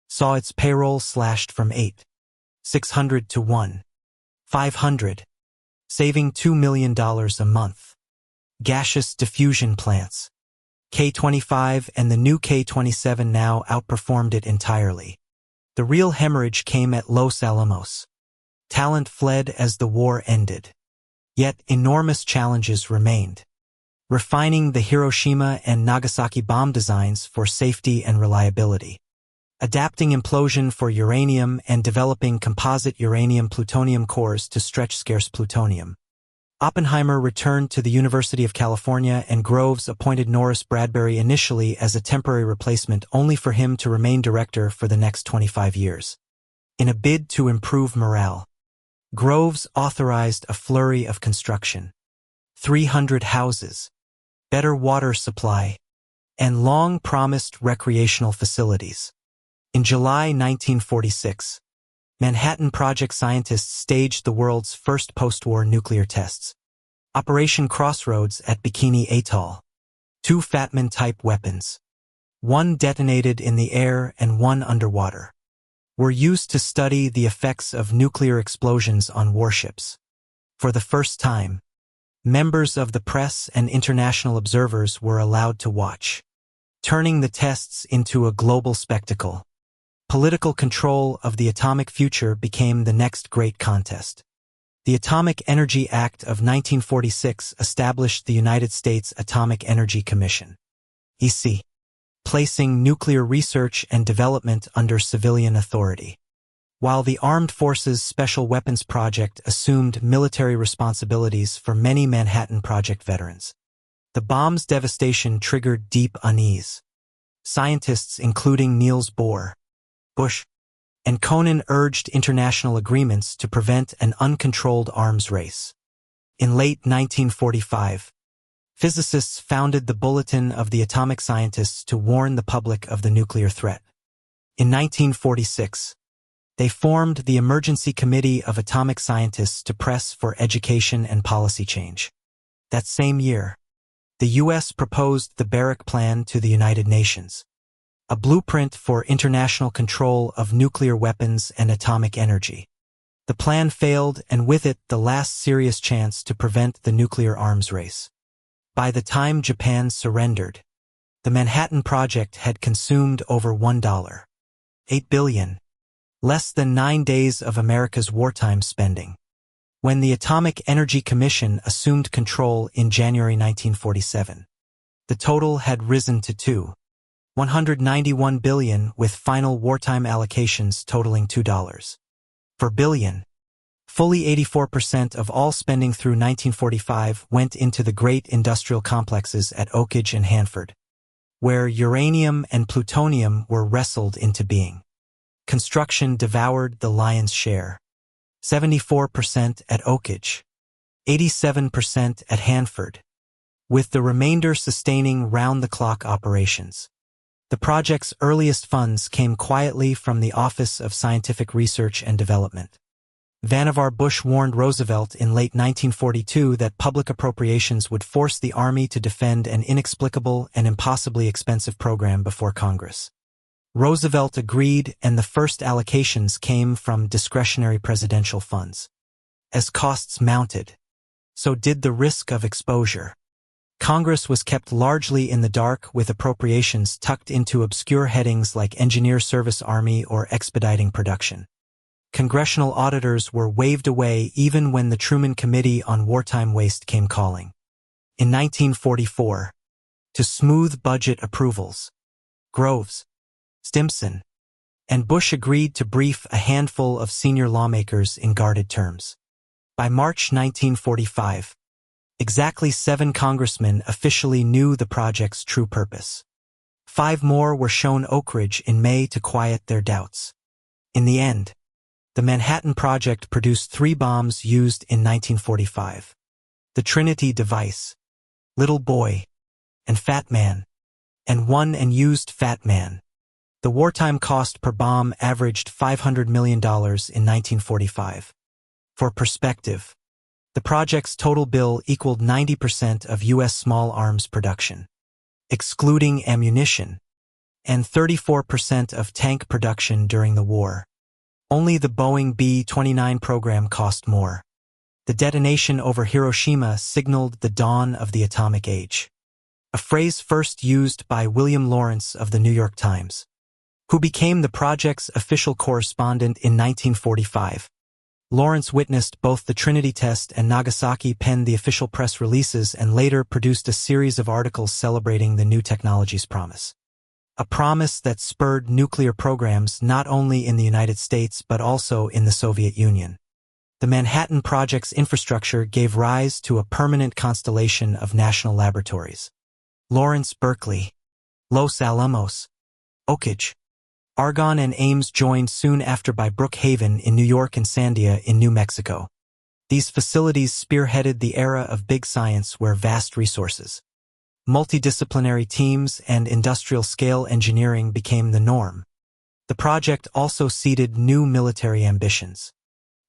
saw its payroll slashed from 8,600 to 1,500, saving $2 million a month. Gaseous diffusion plants, K-25 and the new K-27, now outperformed it entirely. The real hemorrhage came at Los Alamos. Talent fled as the war ended. Yet enormous challenges remained. Refining the Hiroshima and Nagasaki bomb designs for safety and reliability. Adapting implosion for uranium and developing composite uranium-plutonium cores to stretch scarce plutonium. Oppenheimer returned to the University of California, and Groves appointed Norris Bradbury initially as a temporary replacement, only for him to remain director for the next 25 years. In a bid to improve morale, Groves authorized a flurry of construction. 300 houses, better water supply, and long-promised recreational facilities. In July 1946, Manhattan Project scientists staged the world's first post-war nuclear tests. Operation Crossroads at Bikini Atoll. 2 Fatman-type weapons, one detonated in the air and one underwater, were used to study the effects of nuclear explosions on warships. For the first time, members of the press and international observers were allowed to watch, turning the tests into a global spectacle. Political control of the atomic future became the next great contest. The Atomic Energy Act of 1946 established the United States Atomic Energy Commission, EC, placing nuclear research and development under civilian authority, while the Armed Forces Special Weapons Project assumed military responsibilities for many Manhattan Project veterans. The bomb's devastation triggered deep unease. Scientists including Niels Bohr, Bush, and Conan urged international agreements to prevent an uncontrolled arms race. In late 1945, physicists founded the Bulletin of the Atomic Scientists to warn the public of the nuclear threat. In 1946, they formed the Emergency Committee of Atomic Scientists to press for education and policy change. That same year, the U.S. proposed the Barrack Plan to the United Nations, a blueprint for international control of nuclear weapons and atomic energy. The plan failed, and with it the last serious chance to prevent the nuclear arms race. By the time Japan surrendered, the Manhattan Project had consumed over $1.8 billion, less than 9 days of America's wartime spending. When the Atomic Energy Commission assumed control in January 1947, the total had risen to $191 billion, with final wartime allocations totaling $2.4 billion. Fully 84% of all spending through 1945 went into the great industrial complexes at Oak Ridge and Hanford, where uranium and plutonium were wrestled into being. Construction devoured the lion's share. 74% at Oak Ridge, 87% at Hanford, with the remainder sustaining round-the-clock operations. The project's earliest funds came quietly from the Office of Scientific Research and Development. Vannevar Bush warned Roosevelt in late 1942 that public appropriations would force the Army to defend an inexplicable and impossibly expensive program before Congress. Roosevelt agreed, and the first allocations came from discretionary presidential funds. As costs mounted, so did the risk of exposure. Congress was kept largely in the dark, with appropriations tucked into obscure headings like Engineer Service Army or Expediting Production. Congressional auditors were waved away even when the Truman Committee on Wartime Waste came calling. In 1944, to smooth budget approvals, Groves, Stimson, and Bush agreed to brief a handful of senior lawmakers in guarded terms. By March 1945, exactly 7 congressmen officially knew the project's true purpose. 5 more were shown Oak Ridge in May to quiet their doubts. In the end, the Manhattan Project produced 3 bombs used in 1945. The Trinity device, Little Boy, and Fat Man, and one unused Fat Man. The wartime cost per bomb averaged $500 million in 1945. For perspective, the project's total bill equaled 90% of U.S. small arms production, excluding ammunition, and 34% of tank production during the war. Only the Boeing B-29 program cost more. The detonation over Hiroshima signaled the dawn of the atomic age, a phrase first used by William Lawrence of the New York Times, who became the project's official correspondent in 1945. Lawrence witnessed both the Trinity test and Nagasaki penned the official press releases and later produced a series of articles celebrating the new technology's promise. A promise that spurred nuclear programs not only in the United States but also in the Soviet Union. The Manhattan Project's infrastructure gave rise to a permanent constellation of national laboratories. Lawrence Berkeley, Los Alamos, Oak Ridge, Argonne and Ames joined soon after by Brookhaven in New York and Sandia in New Mexico. These facilities spearheaded the era of big science where vast resources, multidisciplinary teams, and industrial-scale engineering became the norm. The project also seeded new military ambitions.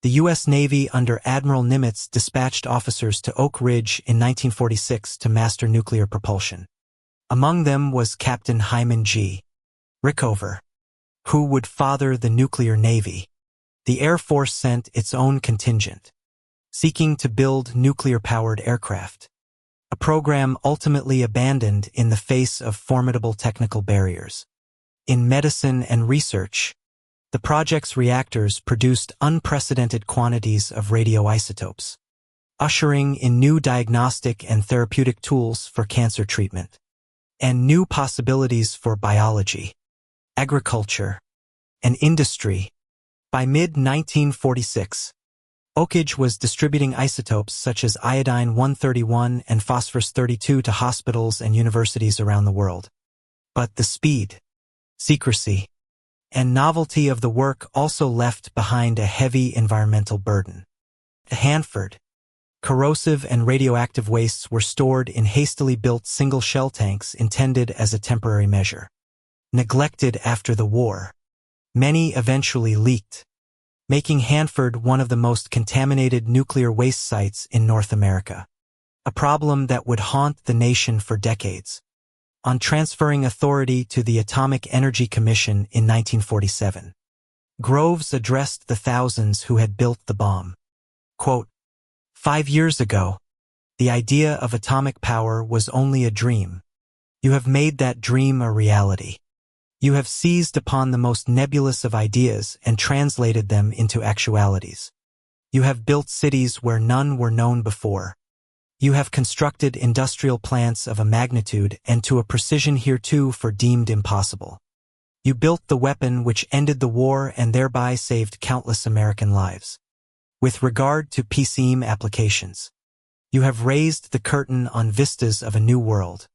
The U.S. Navy under Admiral Nimitz dispatched officers to Oak Ridge in 1946 to master nuclear propulsion. Among them was Captain Hyman G. Rickover, who would father the nuclear navy. The Air Force sent its own contingent, seeking to build nuclear-powered aircraft, a program ultimately abandoned in the face of formidable technical barriers. In medicine and research, the project's reactors produced unprecedented quantities of radioisotopes, ushering in new diagnostic and therapeutic tools for cancer treatment, and new possibilities for biology, agriculture, and industry. By mid-1946, Oak Ridge was distributing isotopes such as iodine-131 and phosphorus-32 to hospitals and universities around the world. But the speed, secrecy, and novelty of the work also left behind a heavy environmental burden. At Hanford, corrosive and radioactive wastes were stored in hastily built single-shell tanks intended as a temporary measure. Neglected after the war, many eventually leaked, making Hanford one of the most contaminated nuclear waste sites in North America, a problem that would haunt the nation for decades. On transferring authority to the Atomic Energy Commission in 1947, Groves addressed the thousands who had built the bomb. Quote, "5 years ago, the idea of atomic power was only a dream. You have made that dream a reality. You have seized upon the most nebulous of ideas and translated them into actualities. You have built cities where none were known before. You have constructed industrial plants of a magnitude and to a precision heretofore deemed impossible. You built the weapon which ended the war and thereby saved countless American lives. With regard to PCM applications, you have raised the curtain on vistas of a new world.